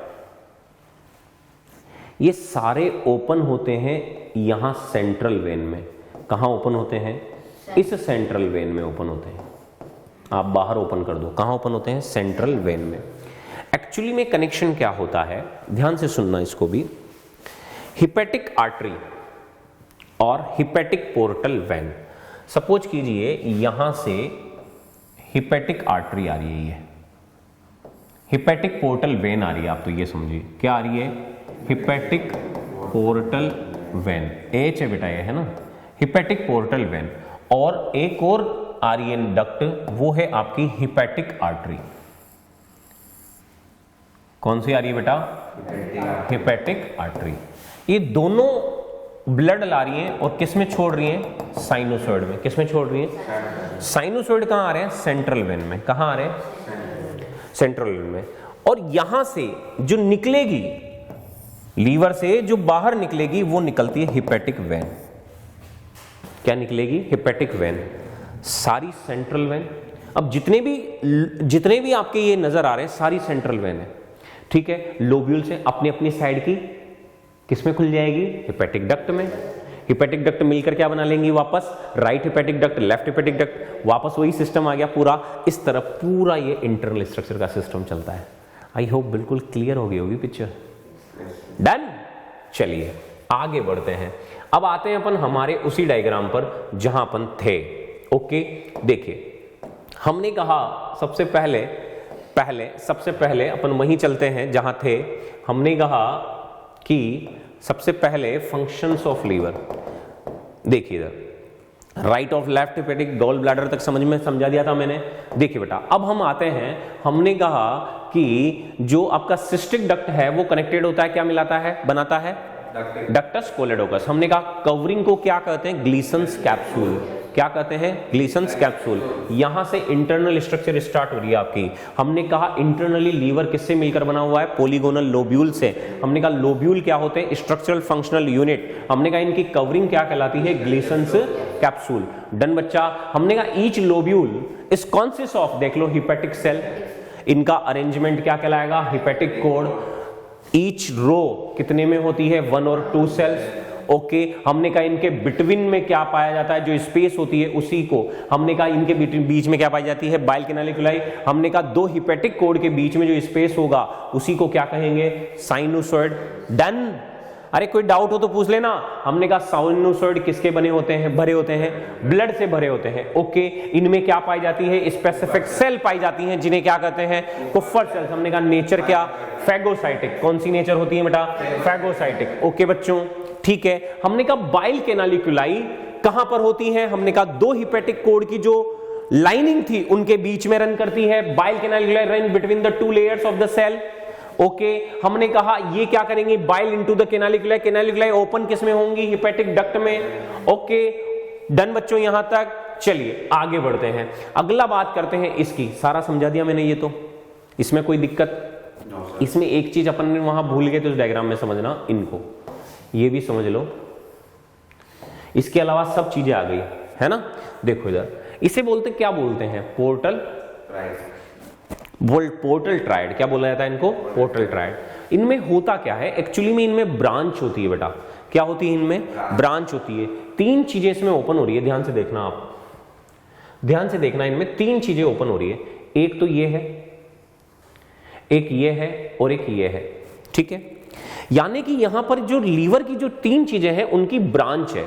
ये सारे ओपन होते हैं यहां सेंट्रल वेन में। कहां ओपन होते हैं? इस सेंट्रल वेन में ओपन होते हैं। आप बाहर ओपन कर दो, कहां ओपन होते हैं? सेंट्रल वेन में। एक्चुअली में कनेक्शन क्या होता है, ध्यान से सुनना इसको भी। हिपैटिक आर्टरी और हिपैटिक पोर्टल वेन, सपोज कीजिए यहां से हिपैटिक आर्टरी आ रही है, ये हिपैटिक पोर्टल वेन आ रही है, आप तो ये समझिए क्या आ रही है, हिपैटिक पोर्टल वेन, एच है बेटा ये, है ना, हिपैटिक पोर्टल वेन। और एक और आ रही है डक्ट, वो है आपकी हिपैटिक आर्टरी। कौन सी आ रही है बेटा, हिपैटिक आर्टरी। ये दोनों ब्लड ला रही हैं और किस में छोड़ रही हैं, साइनोसॉइड में। किस में छोड़ रही हैं, साइनोसॉइड कहां आ रहे हैं, सेंट्रल वेन में। कहां आ रहे हैं, सेंट्रल वेन में। और यहां से जो निकलेगी, लीवर से जो बाहर निकलेगी वो निकलती है हिपैटिक वेन। क्या निकलेगी, हिपैटिक वेन, सारी सेंट्रल वेन। अब जितने भी आपके ये नजर आ रहे हैं सारी सेंट्रल वेन है, ठीक है। लोब्यूल से अपनी अपनी साइड की किसमें खुल जाएगी, हिपैटिक डक्ट में। हिपैटिक डक्ट मिलकर क्या बना लेंगी वापस, right hepatic duct, left hepatic duct, वापस वही सिस्टम आ गया पूरा। इस तरफ पूरा ये इंटरनल स्ट्रक्चर का सिस्टम चलता है। आई होप बिल्कुल क्लियर हो गई होगी पिक्चर। डन, चलिए आगे बढ़ते हैं। अब आते हैं अपन हमारे उसी डायग्राम पर जहां अपन थे। ओके, देखिए हमने कहा सबसे पहले अपन वहीं चलते हैं जहां थे। हमने कहा कि सबसे पहले फंक्शंस ऑफ लीवर, देखिए इधर right of left hepatic, gall bladder तक समझ में समझा दिया था मैंने। देखिए बेटा अब हम आते हैं, हमने कहा कि जो आपका सिस्टिक डक्ट है वो कनेक्टेड होता है, क्या मिलाता है, बनाता है डक्टस कोलेडोकस। हमने कहा कवरिंग को क्या कहते हैं, ग्लीसन्स कैप्सूल। क्या कहते हैं, ग्लीसन्स कैप्सूल। यहां से इंटरनल स्ट्रक्चर स्टार्ट हो रही है आपकी। हमने कहा इंटरनली लीवर किससे मिलकर बना हुआ है, पॉलीगोनल लोब्यूल से। हमने कहा लोब्यूल क्या होते हैं, स्ट्रक्चरल फंक्शनल यूनिट। हमने कहा इनकी कवरिंग क्या कहलाती है, ग्लीसन्स कैप्सूल। डन बच्चा। हमने कहा each lobule is consist of, देख लो, हिपैटिक सेल। इनका अरेंजमेंट क्या कहलाएगा, हिपैटिक कोड। ईच रो कितने में होती है, 1 और 2 सेल्स। ओके, हमने कहा इनके बिटवीन में क्या पाया जाता है, जो स्पेस होती है उसी को हमने कहा इनके बीच में क्या पाई जाती है, बाइल कैनालिकुलाई। हमने कहा 2 हिपैटिक कोड के बीच में जो स्पेस होगा उसी को क्या कहेंगे, साइनोसॉइड। डन। अरे कोई डाउट हो तो पूछ लेना। हमने कहा साइनोसॉइड किसके बने होते हैं, भरे होते हैं, ब्लड से भरे होते हैं। ओके, इनमें क्या पाई जाती है, स्पेसिफिक सेल पाई जाती हैं जिन्हें क्या कहते हैं, कुफ्फर सेल्स। हमने कहा नेचर क्या, फैगोसाइटिक। कौन सी नेचर होती है बेटा, फैगोसाइटिक। ओके बच्चों, ठीक है। हमने कहा बाइल कैनालिकुलाई कहां पर होती है, हमने कहा 2 हिपैटिक कोड की जो लाइनिंग थी उनके बीच में रन करती है। Bile canaliculi run between the 2 layers of the cell. Okay, हमने कहा ये क्या करेंगे, bile into the canaliculi. Canaliculi open किस में होंगी, हिपैटिक डक्ट में। ओके, डन बच्चों यहां तक। चलिए आगे बढ़ते हैं, अगला बात करते हैं इसकी। सारा समझा दिया मैंने ये तो, इसमें कोई दिक्कत, इसमें एक चीज अपन ने वहां भूल गए तो इस डायग्राम में समझना, इनको ये भी समझ लो। इसके अलावा सब चीजें आ गई है ना। देखो इधर, इसे बोलते क्या बोलते हैं, पोर्टल ट्रायड। क्या बोला जाता है इनको, पोर्टल ट्रायड। इनमें होता क्या है, एक्चुअली में इनमें ब्रांच होती है बेटा। क्या होती है इनमें, ब्रांच होती है। 3 चीजें इसमें ओपन हो रही है, ध्यान से देखना, आप ध्यान से देखना। इनमें 3 चीजें ओपन हो रही है। एक तो ये है, एक ये है और एक ये है, ठीक है। यानी कि यहां पर जो लीवर की जो 3 चीजें हैं उनकी ब्रांच है।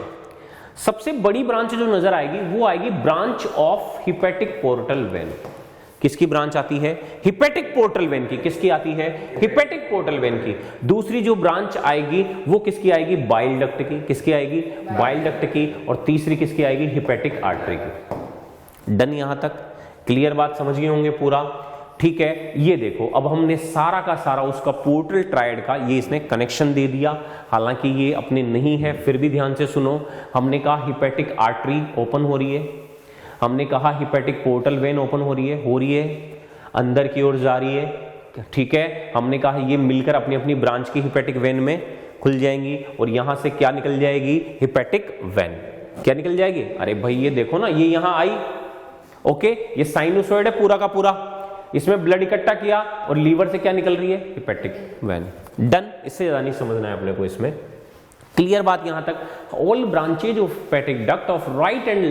सबसे बड़ी ब्रांच जो नजर आएगी वो आएगी branch of hepatic portal vein. किसकी ब्रांच आती है, हिपैटिक पोर्टल वेन की। किसकी आती है, हिपैटिक पोर्टल वेन की। दूसरी जो ब्रांच आएगी वो किसकी आएगी, बाइल डक्ट की। किसकी आएगी, बाइल डक्ट की। और तीसरी किसकी आएगी, हिपैटिक आर्टरी की। डन, यहां तक क्लियर बात समझ गए होंगे पूरा, ठीक है। ये देखो, अब हमने सारा का सारा उसका पोर्टल ट्रायड का ये इसने कनेक्शन दे दिया। हालांकि ये अपने नहीं है, फिर भी ध्यान से सुनो। हमने कहा हिपैटिक आर्टरी ओपन हो रही है, हमने कहा हिपैटिक पोर्टल वेन ओपन हो रही है, अंदर की ओर जा रही है, ठीक है। हमने कहा ये मिलकर अपनी अपनी ब्रांच की हिपैटिक वेन में खुल जाएंगी और यहां से क्या निकल जाएगी, हिपैटिक वेन। क्या निकल जाएगी, अरे भाई ये देखो ना, ये यहां आई। ओके, ये साइनोसॉइड है पूरा का पूरा, इसमें ब्लड इकट्ठा किया और लीवर से क्या निकल रही है, हिपैटिक वेन। डन, इससे ज्यादा नहीं समझना है अपने को इसमें। क्लियर बात यहां तक। All branches of hepatic duct of right and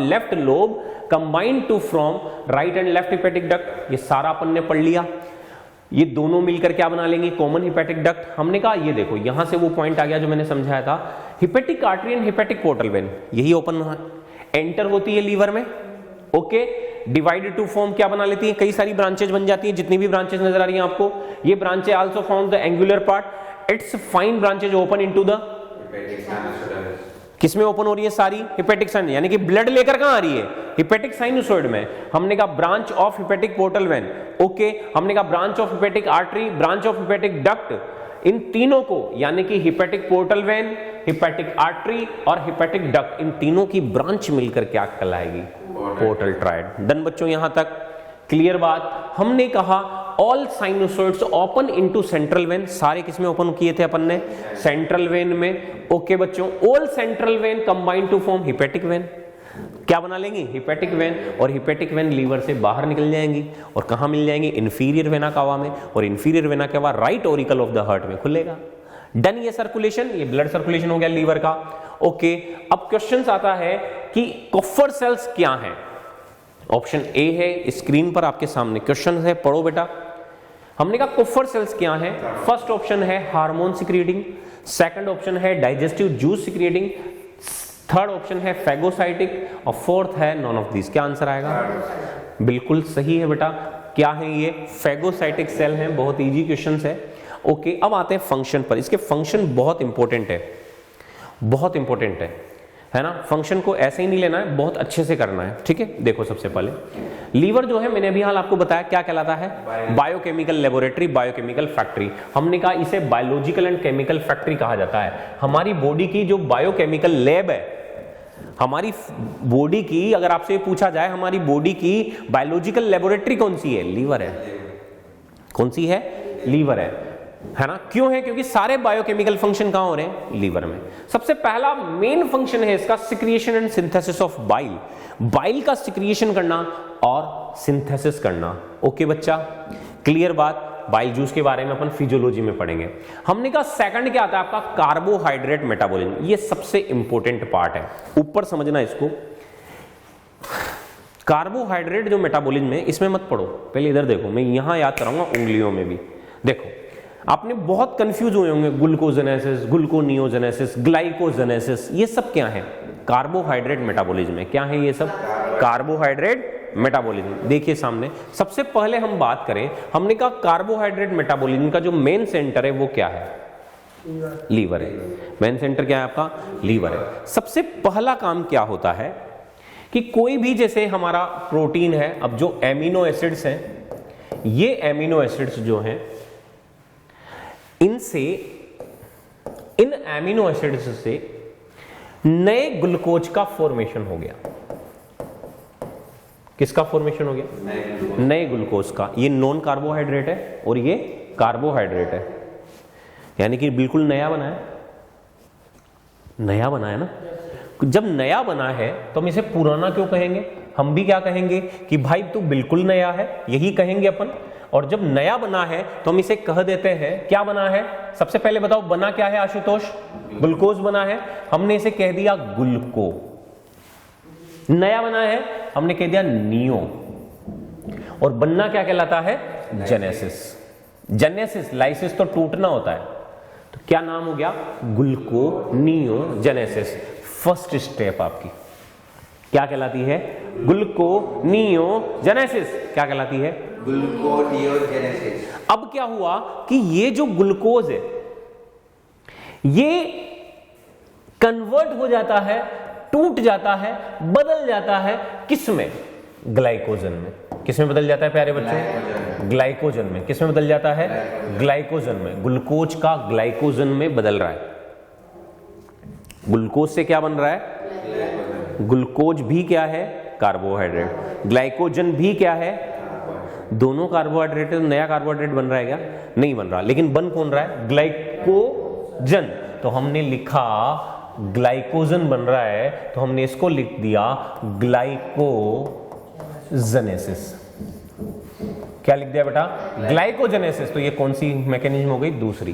left lobe combined to from right and left hepatic duct. ये सारा अपन ने पढ़ लिया। ये दोनों मिलकर क्या बना लेंगे, कॉमन हिपैटिक डक्ट। हमने कहा ये देखो, यहां से वो पॉइंट आ गया जो मैंने समझाया था, hepatic artery and hepatic portal vein, यही ओपन है। एंटर होती है लीवर में, ओके, डिवाइडेड टू फॉर्म क्या बना लेती है, कई सारी ब्रांचेज बन जाती है, जितनी भी ब्रांचेज नजर आ रही हैं आपको, ये branches also found the angular part, it's fine branches open into the, किसमें ओपन हो रही है सारी, हिपेटिक साइनस, यानी कि ब्लड लेकर कहां आ रही है, हिपेटिक साइनोसॉइड में। हमने कहा branch of hepatic portal vein, okay, हमने कहा branch of hepatic artery, branch of hepatic duct, इन तीनों को यानी कि hepatic portal vein, hepatic artery और हिपेटिक डक्ट, इन तीनों की ब्रांच मिलकर क्या कहलाएगी, पोर्टल ट्रायड। डन बच्चों, यहां तक क्लियर बात। हमने कहा all sinusoids open into central vein, सारे किसमें ओपन किए थे अपन ने, सेंट्रल वेन में, ओके बच्चों। All central vein combine to form hepatic vein, क्या बना लेंगी, हिपेटिक वेन, और हिपेटिक वेन लीवर से बाहर निकल जाएंगी और कहां मिल जाएंगी, इंफीरियर वेना कावा में, और inferior vena cava right auricle of the heart में खुलेगा। डन, ये सर्कुलेशन, ये ब्लड सर्कुलेशन हो गया लीवर का, ओके। अब क्वेश्चन आता है कि कुफर सेल्स क्या हैं। ऑप्शन ए है स्क्रीन पर आपके सामने, क्वेश्चन है, पढ़ो बेटा। हमने कहा कुफर सेल्स क्या हैं, फर्स्ट ऑप्शन है हार्मोन सिक्रीटिंग, सेकंड ऑप्शन है digestive juice secreting, third option है फैगोसाइटिक, और फोर्थ है नॉन ऑफ दिस। क्या आंसर आएगा, बिल्कुल सही है बेटा। क्या है ये, फैगोसाइटिक सेल हैं, बहुत इजी क्वेश्चन है, ओके। अब आते हैं फंक्शन पर, इसके फंक्शन बहुत इंपॉर्टेंट है, बहुत इंपॉर्टेंट है ना। फंक्शन को ऐसे ही नहीं लेना है, बहुत अच्छे से करना है, ठीक है। देखो सबसे पहले लीवर जो है, मैंने अभी हाल आपको बताया क्या कहलाता है, बायोकेमिकल लेबोरेटरी, बायोकेमिकल फैक्ट्री। हमने कहा इसे बायोलॉजिकल एंड केमिकल फैक्ट्री कहा जाता है। हमारी बॉडी की जो बायोकेमिकल लैब है, हमारी बॉडी की, अगर आपसे पूछा जाए हमारी बॉडी की बायोलॉजिकल लेबोरेटरी कौन सी है, लीवर है। कौन सी है, लीवर है ना। क्यों है, क्योंकि सारे बायोकेमिकल फंक्शन कहां हो रहे हैं, लीवर में। सबसे पहला मेन फंक्शन है इसका secretion and synthesis of bile, bile का सिक्रिएशन करना और सिंथेसिस करना, ओके बच्चा, क्लियर बात। बाइल जूस के बारे में अपन फिजियोलॉजी में पढ़ेंगे। हमने कहा सेकंड क्या आता है आपका, कार्बोहाइड्रेट मेटाबॉलिज्म, ये सबसे इंपॉर्टेंट पार्ट है, ऊपर समझना इसको। कार्बोहाइड्रेट जो मेटाबॉलिज्म है, इसमें मत पढ़ो, पहले इधर देखो, मैं यहां याद कराऊंगा उंगलियों में भी। देखो आपने बहुत कंफ्यूज हुए होंगे, ग्लूकोजेनेसिस, ग्लूकोनियोजेनेसिस, ग्लाइकोजेनेसिस, ये सब क्या है, कार्बोहाइड्रेट मेटाबॉलिज्म है। क्या है ये सब, कार्बोहाइड्रेट मेटाबॉलिज्म। देखिए सामने, सबसे पहले हम बात करें, हमने कहा कार्बोहाइड्रेट मेटाबॉलिज्म का जो मेन सेंटर है वो क्या है, लीवर है। मेन सेंटर क्या है आपका, लीवर है। सबसे पहला काम क्या होता है कि कोई भी, जैसे हमारा प्रोटीन है, अब जो एमिनो एसिड्स हैं, ये एमिनो एसिड्स जो हैं, इनसे, इन एमिनो एसिड्स से नए ग्लूकोज का फॉर्मेशन हो गया। किसका फॉर्मेशन हो गया, नए ग्लूकोज का। ये नॉन कार्बोहाइड्रेट है और ये कार्बोहाइड्रेट है, यानी कि बिल्कुल नया बना है, नया बना है ना। जब नया बना है तो हम इसे पुराना क्यों कहेंगे, हम भी क्या कहेंगे कि भाई तू बिल्कुल नया है, यही कहेंगे अपन। और जब नया बना है तो हम इसे कह देते हैं, क्या बना है, सबसे पहले बताओ बना क्या है आशुतोष, ग्लूकोज बना है, हमने इसे कह दिया ग्लूको। नया बना है, हमने कह दिया नियो। और बनना क्या कहलाता है, जेनेसिस। जेनेसिस, लाइसिस तो टूटना होता है, तो क्या नाम हो गया, ग्लूकोनियोजेनेसिस। फर्स्ट स्टेप आपकी क्या कहलाती है, ग्लूकोनियोजेनेसिस। क्या कहलाती है, ग्लूकोनियोजेनेसिस। अब क्या हुआ कि ये जो ग्लूकोज है ये कन्वर्ट हो जाता है, टूट जाता है, बदल जाता है, किसमें, ग्लाइकोजन में। किसमें बदल जाता है प्यारे बच्चों, ग्लाइकोजन में। किसमें बदल जाता है, ग्लाइकोजन में। ग्लूकोज का ग्लाइकोजन में बदल रहा है। ग्लूकोज से क्या बन रहा है, ग्लूकोज भी क्या है, कार्बोहाइड्रेट। ग्लाइकोजन भी क्या है, दोनों कार्बोहाइड्रेट। नया कार्बोहाइड्रेट बन रहा है क्या, नहीं बन रहा, लेकिन बन कौन रहा है, ग्लाइकोजन। तो हमने लिखा ग्लाइकोजन बन रहा है, तो हमने इसको लिख दिया ग्लाइकोजेनेसिस। क्या लिख दिया बेटा, ग्लाइकोजेनेसिस। तो ये कौन सी मैकेनिज्म हो गई, दूसरी,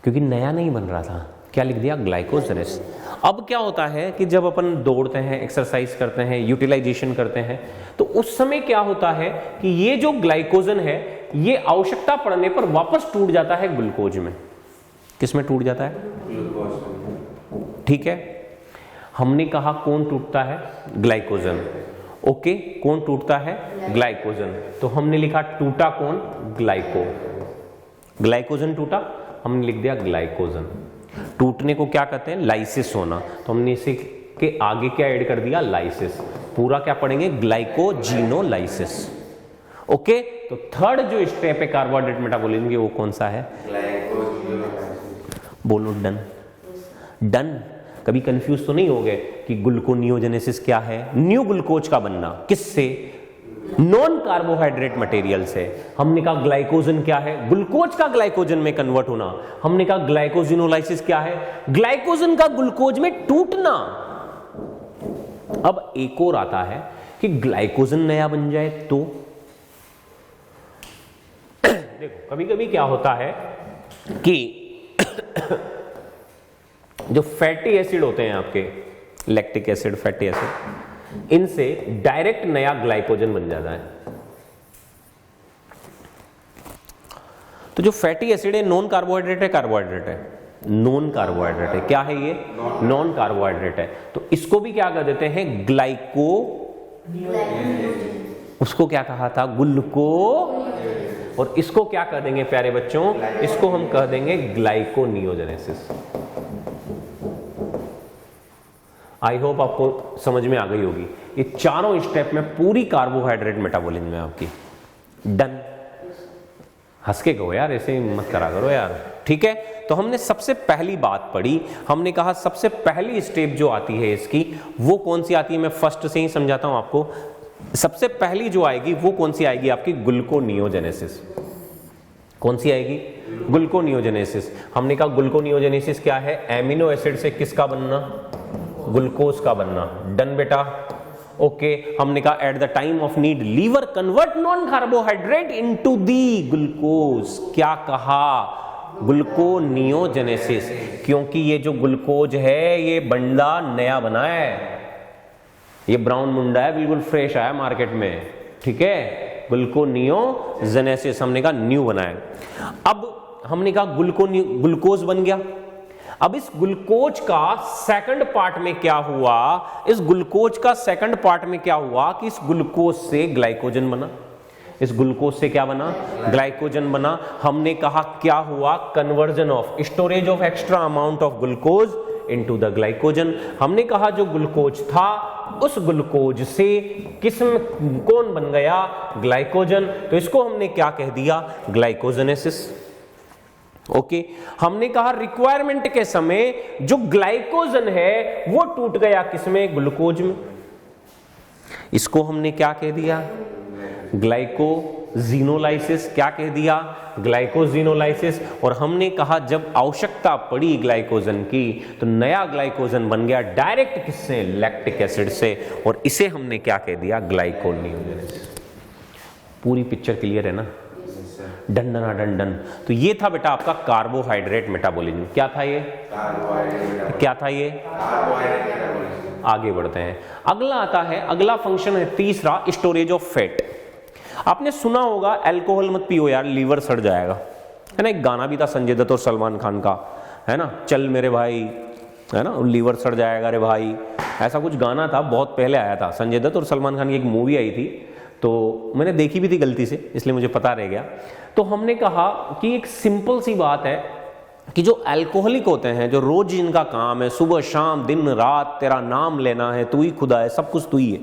क्योंकि नया नहीं बन रहा था। क्या लिख दिया, ग्लाइकोजेनेसिस। अब क्या होता है कि जब अपन दौड़ते हैं, एक्सरसाइज करते हैं, यूटिलाइजेशन करते हैं, तो उस समय क्या होता है कि ये जो ग्लाइकोजन है ये आवश्यकता पड़ने पर वापस टूट जाता है ग्लूकोज में। किसमें टूट जाता है, ठीक है। हमने कहा कौन टूटता है? ग्लाइकोजन। ओके, कौन टूटता है? ग्लाइकोजन। तो हमने लिखा टूटा कौन? ग्लाइको। ग्लाइकोजन टूटा, हमने लिख दिया ग्लाइकोजन। टूटने को क्या कहते हैं? लाइसिस होना। तो हमने इसे के आगे क्या ऐड कर दिया? लाइसिस। पूरा क्या पढ़ेंगे? ग्लाइकोजिनोलाइसिस। ओके, तो थर्ड जो स्टेप है कार्बोहाइड्रेट मेटाबॉलिज्म की, वो कौन सा है? बोलो डन। डन। कभी कंफ्यूज तो नहीं हो गए कि ग्लूकोनियोजेनेसिस क्या है? न्यू ग्लूकोज का बनना। किससे? नॉन कार्बोहाइड्रेट मटेरियल से। हमने कहा ग्लाइकोजन क्या है? ग्लूकोज का ग्लाइकोजन में कन्वर्ट होना। हमने कहा ग्लाइकोजिनोलाइसिस क्या है? ग्लाइकोजन का ग्लूकोज में टूटना। अब एक और आता है कि ग्लाइकोजन नया बन जाए तो देखो, कभी कभी क्या होता है कि जो फैटी एसिड होते हैं आपके, लैक्टिक एसिड, फैटी एसिड, इनसे डायरेक्ट नया ग्लाइकोजन बन जाता है। तो जो फैटी एसिड है नॉन कार्बोहाइड्रेट है, कार्बोहाइड्रेट है? नॉन कार्बोहाइड्रेट है। क्या है ये? नॉन कार्बोहाइड्रेट है। तो इसको भी क्या कर देते हैं? ग्लाइको। उसको क्या कहा था? ग्लूको। और इसको क्या कह देंगे प्यारे बच्चों? इसको हम कह देंगे ग्लाइकोनियोजेनेसिस। आई होप आपको समझ में आ गई होगी। ये चारों स्टेप में पूरी कार्बोहाइड्रेट मेटाबॉलिज्म में आपकी। डन। हंस के कहो यार, ऐसे मत करा करो यार। ठीक है, तो हमने सबसे पहली बात पढ़ी। हमने कहा सबसे पहली स्टेप जो आती है इसकी, वो कौन सी आती है? मैं फर्स्ट से ही समझाता हूं आपको। सबसे पहली जो आएगी वो कौन सी आएगी? आपकी ग्लूकोनियोजेनेसिस। कौन सी आएगी? ग्लूकोनियोजेनेसिस। हमने कहा ग्लूकोनियोजेनेसिस क्या है? एमिनो एसिड से किसका बनना? ग्लूकोज का बनना। डन बेटा। ओके, हमने कहा at the time of need liver convert non carbohydrate into the glucose. क्या कहा? ग्लूकोनियोजेनेसिस। क्योंकि ये जो ग्लूकोज है ये बंदा नया बना है, ये ब्राउन मुंडा है, बिल्कुल फ्रेश आया मार्केट में। ठीक है, ग्लूकोनियोजेनेसिस हमने कहा न्यू बनाया। अब हमने कहा ग्लूकोज बन गया। अब इस ग्लूकोज का सेकंड पार्ट में क्या हुआ? इस ग्लूकोज का सेकंड पार्ट में क्या हुआ कि इस ग्लूकोज से ग्लाइकोजन बना। इस ग्लूकोज से क्या बना? ग्लाइकोजन बना। हमने कहा क्या हुआ? Conversion of, storage of extra amount of glucose into the glycogen. हमने कहा जो ग्लूकोज था उस ग्लूकोज से किस्म कौन बन गया? ग्लाइकोजन। तो इसको हमने क्या कह दिया? ग्लाइकोजेनेसिस। ओके, हमने कहा रिक्वायरमेंट के समय जो ग्लाइकोजन है वो टूट गया किसमें? ग्लूकोज में। इसको हमने क्या कह दिया? ग्लाइकोजिनोलाइसिस। क्या कह दिया? ग्लाइकोजिनोलाइसिस। और हमने कहा जब आवश्यकता पड़ी ग्लाइकोजन की तो नया ग्लाइकोजन बन गया डायरेक्ट किससे? लैक्टिक एसिड से। और इसे हमने क्या कह दिया? ग्लाइकोनियोजेनेसिस। पूरी पिक्चर क्लियर है ना? Done done done done. तो ये था बेटा आपका कार्बोहाइड्रेट मेटाबॉलिज्म। क्या था ये? क्या था ये? आगे बढ़ते हैं। अगला आता है, अगला फंक्शन है तीसरा, स्टोरेज ऑफ फैट। आपने सुना होगा अल्कोहल मत पियो यार, लीवर सड़ जाएगा, है ना? एक गाना भी था संजय दत्त और सलमान खान का, है ना? चल मेरे भाई, है ना? लीवर सड़ जाएगा रे भाई, ऐसा कुछ गाना था, बहुत पहले आया था। संजय दत्त और सलमान खान की एक मूवी आई थी, तो मैंने देखी भी थी गलती से, इसलिए मुझे पता रह गया। तो हमने कहा कि एक सिंपल सी बात है कि जो अल्कोहलिक होते हैं, जो रोज इनका काम है सुबह शाम दिन रात तेरा नाम लेना है, तू ही खुदा है, सब कुछ तू ही है,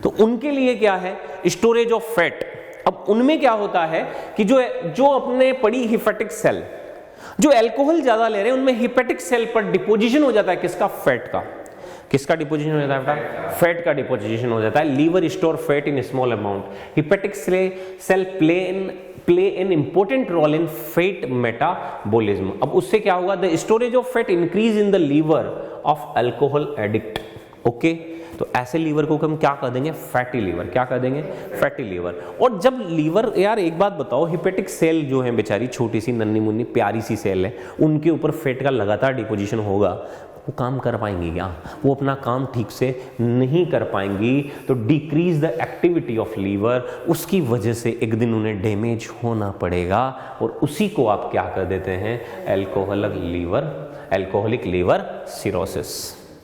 तो उनके लिए क्या है? Storage of fat. अब उनमें क्या होता है कि जो अपने पड़ी हिपेटिक सेल, जो अल्कोहल ज्यादा ले रहे हैं उनमें हिपेटिक सेल पर डिपोजिशन हो जाता है किसका? फैट का। किसका डिपोजिशन हो जाता है बेटा? फैट का डिपोजिशन हो जाता है। Liver store fat in small amount. Hepatic cell play an important role in fat metabolism. अब उससे क्या होगा? The storage of fat increase in the liver of alcohol addict. Okay, तो ऐसे लीवर को हम क्या कर देंगे? Fatty liver. क्या कर देंगे? Fatty liver. और जब लीवर, यार एक बात बताओ, हिपेटिक सेल जो है बेचारी छोटी सी नन्ही मुन्नी प्यारी सी सेल है, उनके ऊपर फैट का लगातार डिपोजिशन होगा, वो काम कर पाएंगी क्या? वो अपना काम ठीक से नहीं कर पाएंगी। तो decrease the activity of liver, उसकी वजह से एक दिन उन्हें डैमेज होना पड़ेगा, और उसी को आप क्या कर देते हैं? Alcoholic liver cirrhosis.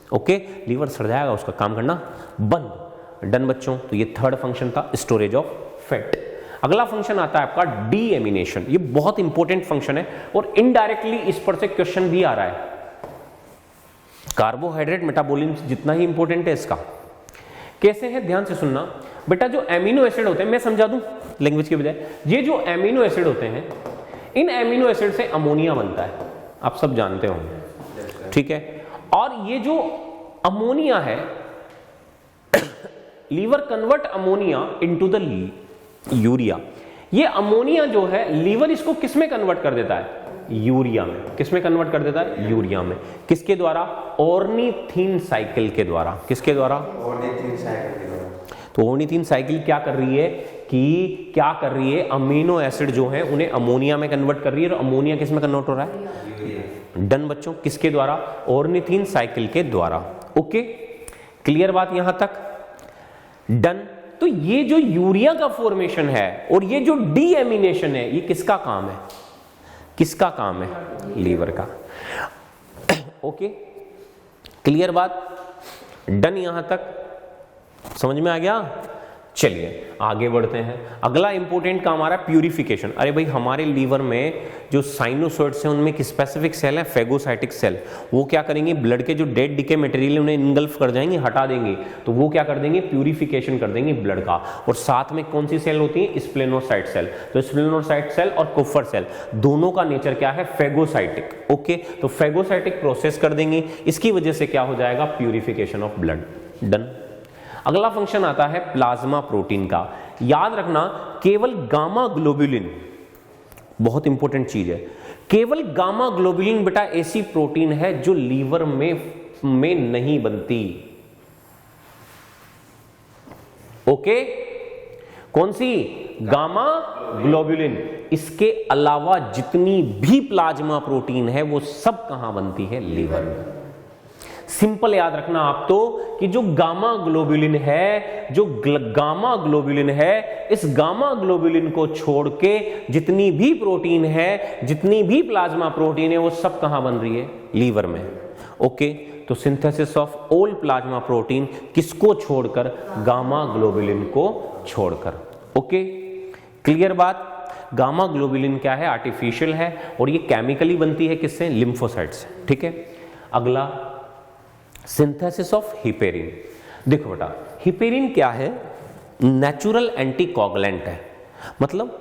Okay, liver सड़ जाएगा, उसका काम करना बंद। डन बच्चों, तो ये थर्ड फंक्शन था, स्टोरेज ऑफ फैट। अगला फंक्शन आता है आपका डीएमिनेशन। ये बहुत इंपॉर्टेंट फंक्शन है और इनडायरेक्टली इस पर से क्वेश्चन भी आ रहा है। कार्बोहाइड्रेट मेटाबॉलिज्म जितना ही इंपॉर्टेंट है इसका। कैसे है, ध्यान से सुनना बेटा। जो एमिनो एसिड होते हैं, मैं समझा दूं लैंग्वेज के बजाय, ये जो एमिनो एसिड होते हैं, इन एमिनो एसिड से अमोनिया बनता है, आप सब जानते होंगे, ठीक है। और ये जो अमोनिया है, liver convert ammonia into the urea. ये अमोनिया जो है, लीवर इसको किस में कन्वर्ट कर देता है? यूरिया में। किस में कन्वर्ट कर देता है? यूरिया में। किसके द्वारा? ऑर्निथिन साइकिल के द्वारा। किसके द्वारा? ऑर्निथिन साइकिल के द्वारा। तो ऑर्निथिन साइकिल क्या कर रही है अमीनो एसिड जो है उन्हें अमोनिया में कन्वर्ट कर रही है, और अमोनिया किस में कन्वर्ट हो रहा है? यूरिया। डन बच्चों, किसके द्वारा? ऑर्निथिन साइकिल के द्वारा। ओके, क्लियर बात यहां तक? डन। तो ये जो यूरिया का फॉर्मेशन है और ये जो डीएमिनेशन है, ये किसका काम है? किसका काम है? लीवर का। ओके, क्लियर बात? डन यहां तक समझ में आ गया? चलिए आगे बढ़ते हैं। अगला इंपॉर्टेंट काम आ रहा है प्यूरिफिकेशन। अरे भाई, हमारे लीवर में जो साइनोसॉइड्स हैं उनमें एक स्पेसिफिक सेल है, फेगोसाइटिक सेल। वो क्या करेंगे? ब्लड के जो डेड डिके मटेरियल है उन्हें इनगल्फ कर जाएंगे, हटा देंगे। तो वो क्या कर देंगे? प्यूरिफिकेशन कर देंगे ब्लड का। और साथ में कौन सी सेल होती है? स्प्लेनोसाइट सेल। तो स्प्लेनोसाइट सेल और कुफर सेल दोनों का नेचर क्या है? फेगोसाइटिक। ओके, तो फेगोसाइटिक प्रोसेस कर देंगे, इसकी वजह से क्या हो जाएगा? Purification of blood. डन। अगला फंक्शन आता है प्लाज्मा प्रोटीन का। याद रखना, केवल गामा ग्लोबुलिन, बहुत इंपॉर्टेंट चीज है, केवल गामा ग्लोबुलिन बेटा ऐसी प्रोटीन है जो लीवर में नहीं बनती। ओके, कौन सी? Gamma globulin. इसके अलावा जितनी भी प्लाज्मा प्रोटीन है वो सब कहां बनती है? लीवर में। सिंपल याद रखना आप तो कि जो गामा ग्लोबुलिन है, इस गामा ग्लोबुलिन को छोड़ के जितनी भी प्रोटीन है, जितनी भी प्लाज्मा प्रोटीन है, वो सब कहां बन रही है? लीवर में। ओके, तो synthesis of all plasma protein किसको छोड़कर? गामा ग्लोबुलिन को छोड़कर। ओके, क्लियर बात? गामा ग्लोबुलिन क्या है? आर्टिफिशियल है और ये केमिकली बनती है किससे? लिम्फोसाइट से। ठीक है। अगला सिंथेसिस ऑफ हिपेरिन। देखो बेटा, हिपेरिन क्या है? नेचुरल एंटीकोगुलेंट है, मतलब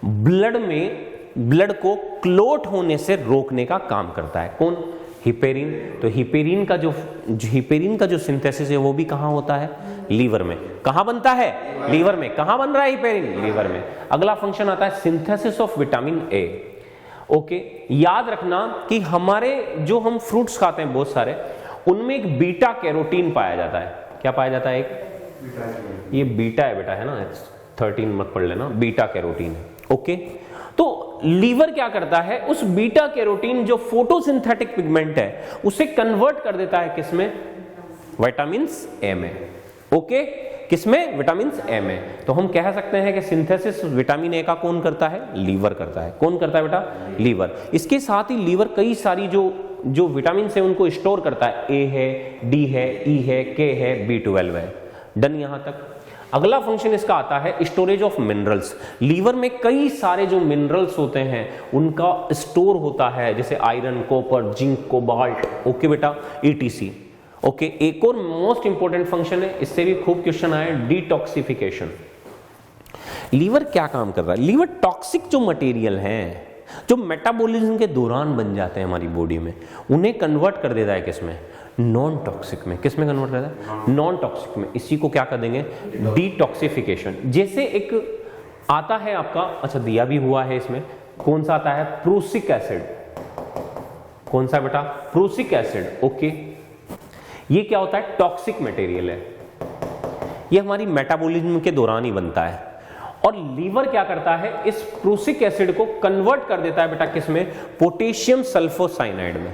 ब्लड को क्लोट होने से रोकने का काम करता है। कौन? हिपेरिन। तो हिपेरिन का जो सिंथेसिस है वो भी कहां होता है? लीवर में। कहां बनता है? लीवर में। कहां बन रहा है हिपेरिन? लीवर में। अगला फंक्शन आता है synthesis of vitamin A. Okay, याद रखना कि हमारे जो हम फ्रूट्स खाते हैं बहुत सारे, उनमें एक बीटा कैरोटीन पाया जाता है। क्या पाया जाता है? एक ये बीटा है बेटा, है ना, 13 मत पढ़ लेना, बीटा कैरोटीन है। ओके, तो लीवर क्या करता है? उस बीटा कैरोटीन जो फोटोसिंथेटिक पिगमेंट है उसे कन्वर्ट कर देता है किसमें? विटामिन ए में। ओके, किसमें? विटामिन ए में। तो हम कह सकते हैं कि सिंथेसिस विटामिन ए का कौन करता है? लीवर करता है। कौन करता है बेटा? लीवर। इसके साथ ही लीवर कई सारी जो विटामिन है उनको स्टोर करता है। ए है, डी है, ई है, के है, B12 है। डन यहां तक। अगला फंक्शन इसका आता है स्टोरेज ऑफ मिनरल्स। लीवर में कई सारे जो मिनरल्स होते हैं उनका स्टोर होता है, जैसे iron, copper, zinc, cobalt. Okay बेटा, ETC। ओके, एक और मोस्ट इंपॉर्टेंट फंक्शन है, इससे भी खूब क्वेश्चन आए, डिटॉक्सिफिकेशन। लीवर क्या काम कर रहा है? लीवर टॉक्सिक जो मटेरियल है जो मेटाबॉलिज्म के दौरान बन जाते हैं हमारी बॉडी में, उन्हें कन्वर्ट कर देता है किसमें? नॉन टॉक्सिक में। किस में कन्वर्ट करता है? नॉन टॉक्सिक में। इसी को क्या कर देंगे? डिटॉक्सिफिकेशन। जैसे एक आता है आपका, अच्छा दिया भी हुआ है इसमें, कौन सा आता है? Prussic acid. कौन सा बेटा? Prussic acid. ओके, ये क्या होता है? टॉक्सिक मटेरियल है, ये हमारी मेटाबॉलिज्म के दौरान ही बनता है। और लीवर क्या करता है? इस प्रूसिक एसिड को कन्वर्ट कर देता है बेटा किसमें? पोटेशियम सल्फोसाइनाइड में।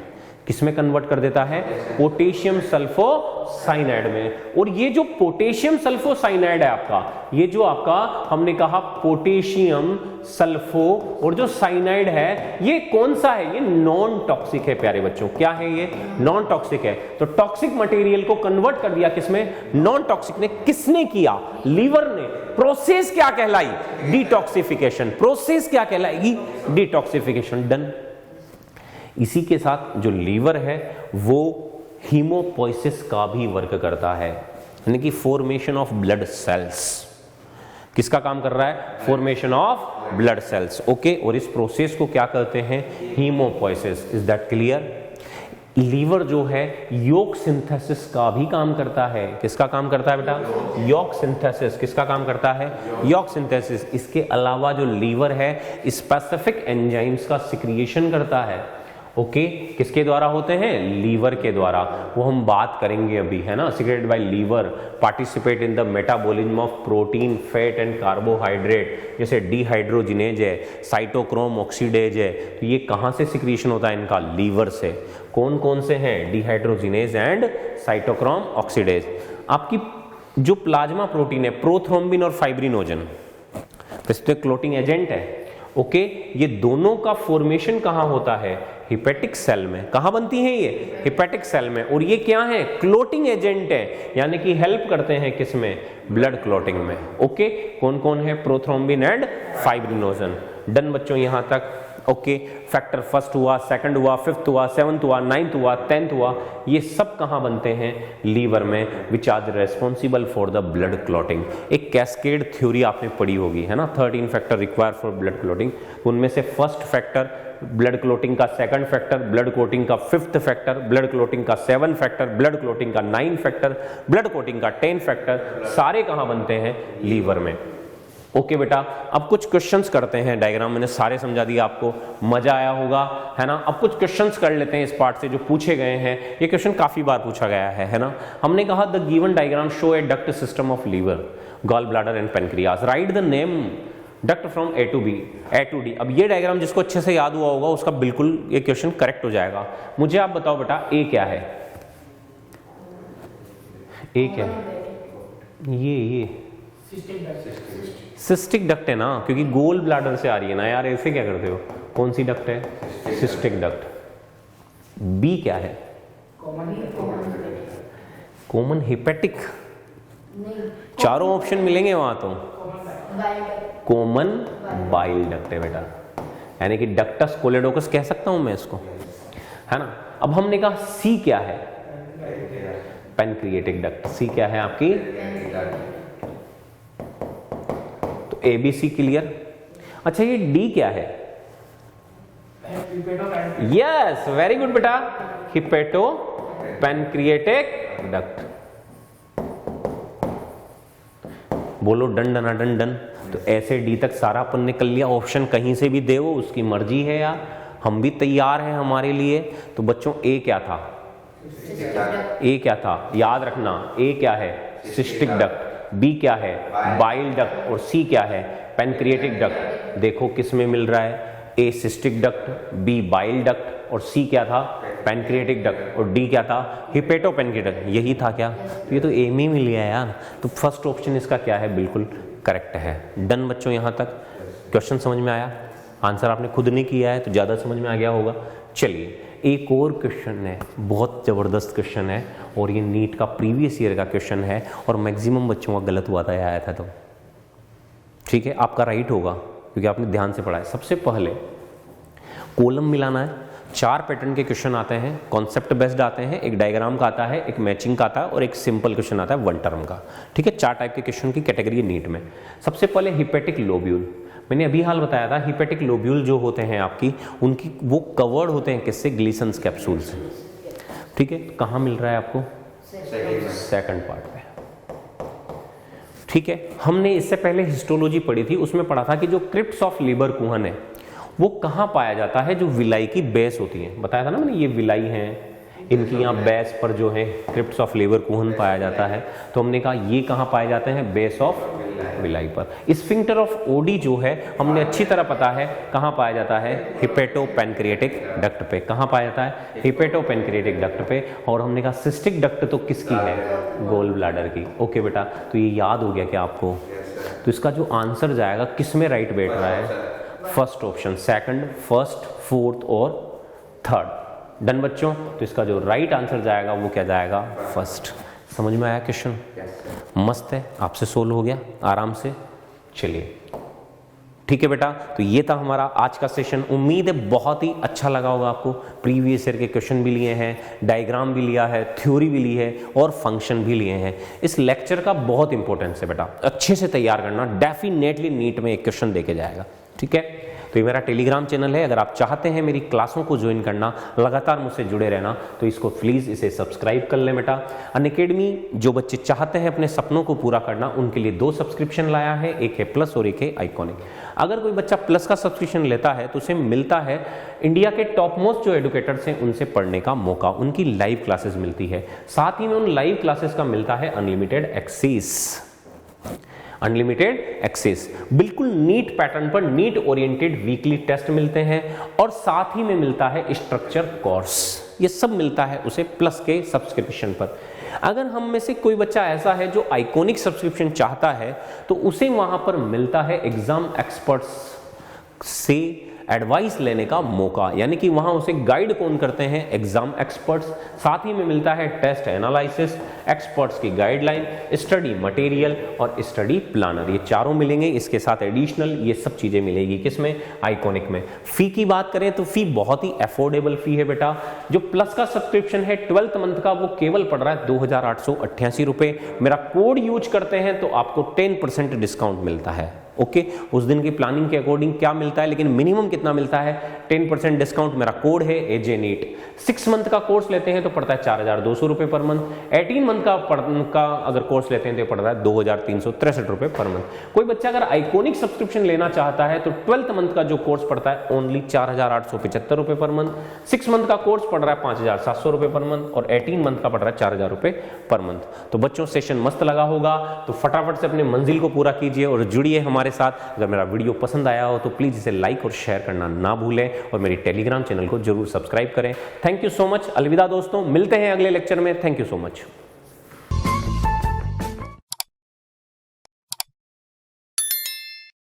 किसमें कन्वर्ट कर देता है? पोटेशियम सल्फोसाइनाइड में। और ये जो पोटेशियम सल्फोसाइनाइड है आपका, ये जो आपका हमने कहा पोटेशियम सल्फो और जो साइनाइड है, ये कौन सा है? ये नॉन टॉक्सिक है प्यारे बच्चों। क्या है ये? नॉन टॉक्सिक है। तो टॉक्सिक मटेरियल को कन्वर्ट कर दिया किसमें? नॉन टॉक्सिक ने। किसने किया? लीवर ने। प्रोसेस क्या कहलाई? डिटॉक्सिफिकेशन। प्रोसेस क्या कहलाएगी? डिटॉक्सिफिकेशन। डन। इसी के साथ जो लीवर है वो हीमोपोइसिस का भी वर्क करता है, यानी कि फॉर्मेशन ऑफ ब्लड सेल्स। किसका काम कर रहा है? Formation of blood cells. Okay, और इस प्रोसेस को क्या कहते हैं? Hemopoiesis. Is that clear? Liver जो है यॉक सिंथेसिस का भी काम करता है। किसका काम करता है बेटा? Yolk synthesis. किसका काम करता है? Yolk synthesis. इसके अलावा जो लीवर है स्पेसिफिक एंजाइम्स का सिक्रिएशन करता है। ओके, किसके द्वारा होते हैं? लीवर के द्वारा। वो हम बात करेंगे अभी, है ना। Secreted by liver, participate in the metabolism of protein, fat and carbohydrate. जैसे डिहाइड्रोजिनेज है, साइटोक्रोम ऑक्सीडेज है, तो ये कहां से सिक्रीशन होता है इनका? लीवर से। कौन कौन से हैं? Dehydrogenase and cytochrome oxidase. आपकी जो प्लाज्मा प्रोटीन है, प्रोथ्रोम्बिन और फाइब्रिनोजन, तो क्लोटिंग एजेंट है। ओके, ये दोनों का फॉर्मेशन कहां होता है? हिपेटिक सेल में। कहां बनती हैं ये? हिपेटिक सेल में। और ये क्या है? क्लोटिंग एजेंट है, यानी कि हेल्प करते हैं किसमें? ब्लड क्लोटिंग में। ओके, कौन कौन है? Prothrombin and fibrinogen. डन बच्चों यहां तक? ओके, फैक्टर फर्स्ट हुआ, सेकंड हुआ, फिफ्थ हुआ, सेवंथ हुआ, नाइन्थ हुआ, 10th हुआ। ये सब कहां बनते हैं? लीवर में, which are responsible for the blood clotting. एक कैस्केड थ्योरी आपने पढ़ी होगी, है ना। 13 factor require for blood clotting. उनमें से फर्स्ट फैक्टर ब्लड क्लोटिंग का, सेकंड फैक्टर ब्लड क्लोटिंग का, फिफ्थ फैक्टर ब्लड क्लोटिंग का, 7 फैक्टर ब्लड क्लोटिंग का, 9 फैक्टर ब्लड क्लोटिंग का, 10 फैक्टर, सारे कहां बनते हैं? लीवर में। ओके बेटा, अब कुछ क्वेश्चंस करते हैं। डायग्राम मैंने सारे समझा दिया आपको, मजा आया होगा, है ना। अब कुछ क्वेश्चंस कर लेते हैं इस पार्ट से जो पूछे गए हैं। ये क्वेश्चन काफी बार पूछा गया है ना। हमने कहा the given diagram show a duct system of liver, gall bladder and pancreas. Right the name duct from A to B, A to D. अब ये डायग्राम जिसको अच्छे से याद हुआ होगा उसका बिल्कुल ये क्वेश्चन करेक्ट हो जाएगा। मुझे आप बताओ बेटा, ए क्या है? ए क्या है? ये सिस्टिक डक्ट है ना, क्योंकि गोल ब्लैडर से आ रही है ना यार। ऐसे क्या करते हो? कौन सी डक्ट है? Cystic duct. बी क्या है? Common hepatic. चारों ऑप्शन मिलेंगे वहां तो। कॉमन बाइल डक्ट है बेटा, यानी कि डक्टस कोलेडोकस कह सकता हूं मैं इसको, है ना। अब हमने कहा सी क्या है? Pancreatic duct. सी क्या है आपकी? तो एबीसी क्लियर। अच्छा, ये डी क्या है? यस, वेरी गुड बेटा, हिपेटो पेनक्रिएटिक डक्ट। बोलो डन डना डन डन। तो ऐसे डी तक सारा अपन ने कर लिया। ऑप्शन कहीं से भी दे, वो उसकी मर्जी है यार, हम भी तैयार हैं हमारे लिए। तो बच्चों ए क्या था? ए क्या था? याद रखना, ए क्या है? Cystic duct. बी क्या है? Bile duct. और सी क्या है? Pancreatic duct. देखो किस में मिल रहा है? A cystic duct, B bile duct और सी क्या था? Pancreatic duct. और डी क्या था? Hepato pancreatic. यही था क्या? ये तो ए में ही मिल गया यार। तो फर्स्ट ऑप्शन इसका क्या है? बिल्कुल करेक्ट है। डन बच्चों, यहां तक क्वेश्चन समझ में आया? आंसर आपने खुद नहीं किया है तो ज्यादा समझ में आ गया होगा। चलिए, एक और क्वेश्चन है, बहुत जबरदस्त क्वेश्चन है, और ये नीट का प्रीवियस ईयर का क्वेश्चन है, और मैक्सिमम बच्चों का गलत हुआ था आया था। तो ठीक है, आपका राइट होगा क्योंकि आपने ध्यान से पढ़ा है। सबसे पहले कॉलम मिलाना है। 4 पैटर्न के क्वेश्चन आते हैं, कॉन्सेप्ट बेस्ड आते हैं, एक डायग्राम का आता है, एक मैचिंग का आता है और एक सिंपल क्वेश्चन आता है 1 टर्म का। ठीक है, 4 टाइप के क्वेश्चन की कैटेगरी नीट में। सबसे पहले हिपेटिक लोब्यूल। मैंने अभी हाल बताया था, हिपेटिक लोब्यूल जो होते हैं आपकी, उनकी वो कवर्ड होते हैं किससे? ग्लीसन्स कैप्सूल से। ठीक है, कहाँ मिल रहा है आपको? सेकंड पार्ट में। ठीक है, हमने इससे पहले हिस्टोलॉजी पढ़ी थी, उसमें पढ़ा था कि जो क्रिप्ट्स ऑफ लीबरकुहन है वो कहाँ पाया जाता है? जो विलाई की बेस होती है, बताया था ना मैंने, ये विलाई हैं, इनकी यहाँ बेस पर जो है क्रिप्ट्स ऑफ लीबरकुहन पाया जाता है। तो हमने कहा ये कहाँ पाए जाते हैं? बेस ऑफ विलाई पर। स्फिंक्टर ऑफ ओडी जो है हमने अच्छी तरह पता है कहाँ पाया जाता है, हिपेटोपैनक्रिएटिक डक्ट पे। कहाँ पाया जाता है, हिपेटोपैनक्रिएटिक डक्ट पे। और हमने कहा सिस्टिक डक्ट तो किसकी है, गोल ब्लैडर की। ओके बेटा, तो ये याद हो गया क्या आपको? तो इसका जो आंसर जाएगा किस में राइट बैठ रहा है, first option, second, first, fourth और थर्ड। डन बच्चों, तो इसका जो राइट आंसर जाएगा वो क्या जाएगा, फर्स्ट। समझ में आया क्वेश्चन? मस्त है, आपसे सोल्व हो गया आराम से। चलिए ठीक है बेटा, तो ये था हमारा आज का सेशन। उम्मीद है बहुत ही अच्छा लगा होगा आपको। प्रीवियस ईयर के क्वेश्चन भी लिए हैं, डायग्राम भी लिया है, थ्योरी भी ली है और फंक्शन भी लिए हैं। इस लेक्चर का बहुत इंपॉर्टेंस है बेटा, अच्छे से तैयार करना, डेफिनेटली नीट में एक क्वेश्चन देके जाएगा। ठीक है, तो ये मेरा टेलीग्राम चैनल है, अगर आप चाहते हैं मेरी क्लासों को ज्वाइन करना, लगातार मुझसे जुड़े रहना, तो इसको प्लीज़ इसे सब्सक्राइब कर लें बेटा। अनअकैडमी जो बच्चे चाहते हैं अपने सपनों को पूरा करना, उनके लिए 2 सब्सक्रिप्शन लाया है, एक है प्लस और एक है आइकॉनिक। अगर कोई बच्चा प्लस का सब्सक्रिप्शन लेता है तो उसे मिलता है इंडिया के टॉप मोस्ट जो एडुकेटर्स हैं उनसे पढ़ने का मौका, उनकी लाइव क्लासेस मिलती है। साथ ही में उन लाइव क्लासेस का मिलता है अनलिमिटेड एक्सेस, अनलिमिटेड एक्सेस। बिल्कुल नीट पैटर्न पर नीट ओरिएंटेड वीकली टेस्ट मिलते हैं और साथ ही में मिलता है स्ट्रक्चर कोर्स। ये सब मिलता है उसे प्लस के सब्सक्रिप्शन पर। अगर हम में से कोई बच्चा ऐसा है जो आइकॉनिक सब्सक्रिप्शन चाहता है तो उसे वहां पर मिलता है एग्जाम एक्सपर्ट्स से एडवाइस लेने का मौका, यानी कि वहां उसे गाइड कौन करते हैं, एग्जाम एक्सपर्ट्स। साथ ही में मिलता है टेस्ट एनालिसिस, एक्सपर्ट्स की गाइडलाइन, स्टडी मटेरियल और स्टडी प्लानर। ये चारों मिलेंगे, इसके साथ एडिशनल ये सब चीजें मिलेगी किसमें, आइकॉनिक में। फी की बात करें तो फी बहुत ही अफोर्डेबल फी है बेटा। जो प्लस का सब्सक्रिप्शन है 12th मंथ का, वो केवल पड़ रहा है 2888 रुपए। मेरा कोड यूज करते हैं तो आपको 10% डिस्काउंट मिलता है। ओके, उस दिन की प्लानिंग के अकॉर्डिंग क्या मिलता है, लेकिन मिनिमम कितना मिलता है, 10% डिस्काउंट। मेरा कोड है एजे नीट। 6 मंथ का कोर्स लेते हैं तो पड़ता है 4200 रुपए पर मंथ। 18 मंथ का अगर कोर्स लेते हैं तो पड़ रहा है 2363 रुपए पर मंथ। कोई बच्चा अगर आइकॉनिक सब्सक्रिप्शन लेना चाहता है तो 12th मंथ का जो कोर्स पड़ता है ओनली 4875 रुपए पर मंथ। 6 मंथ का कोर्स पड़ रहा है 5700 रुपए पर मंथ और 18 मंथ का पड़ रहा है 4000 रुपए पर मंथ। तो बच्चों सेशन मस्त लगा होगा, तो फटाफट से अपने मंजिल को पूरा कीजिए और जुड़िए हमारे साथ। अगर मेरा वीडियो पसंद आया हो तो प्लीज इसे लाइक और शेयर करना ना भूलें और मेरी टेलीग्राम चैनल को जरूर सब्सक्राइब करें। थैंक यू सो मच, अलविदा दोस्तों, मिलते हैं अगले लेक्चर में। Thank you so much.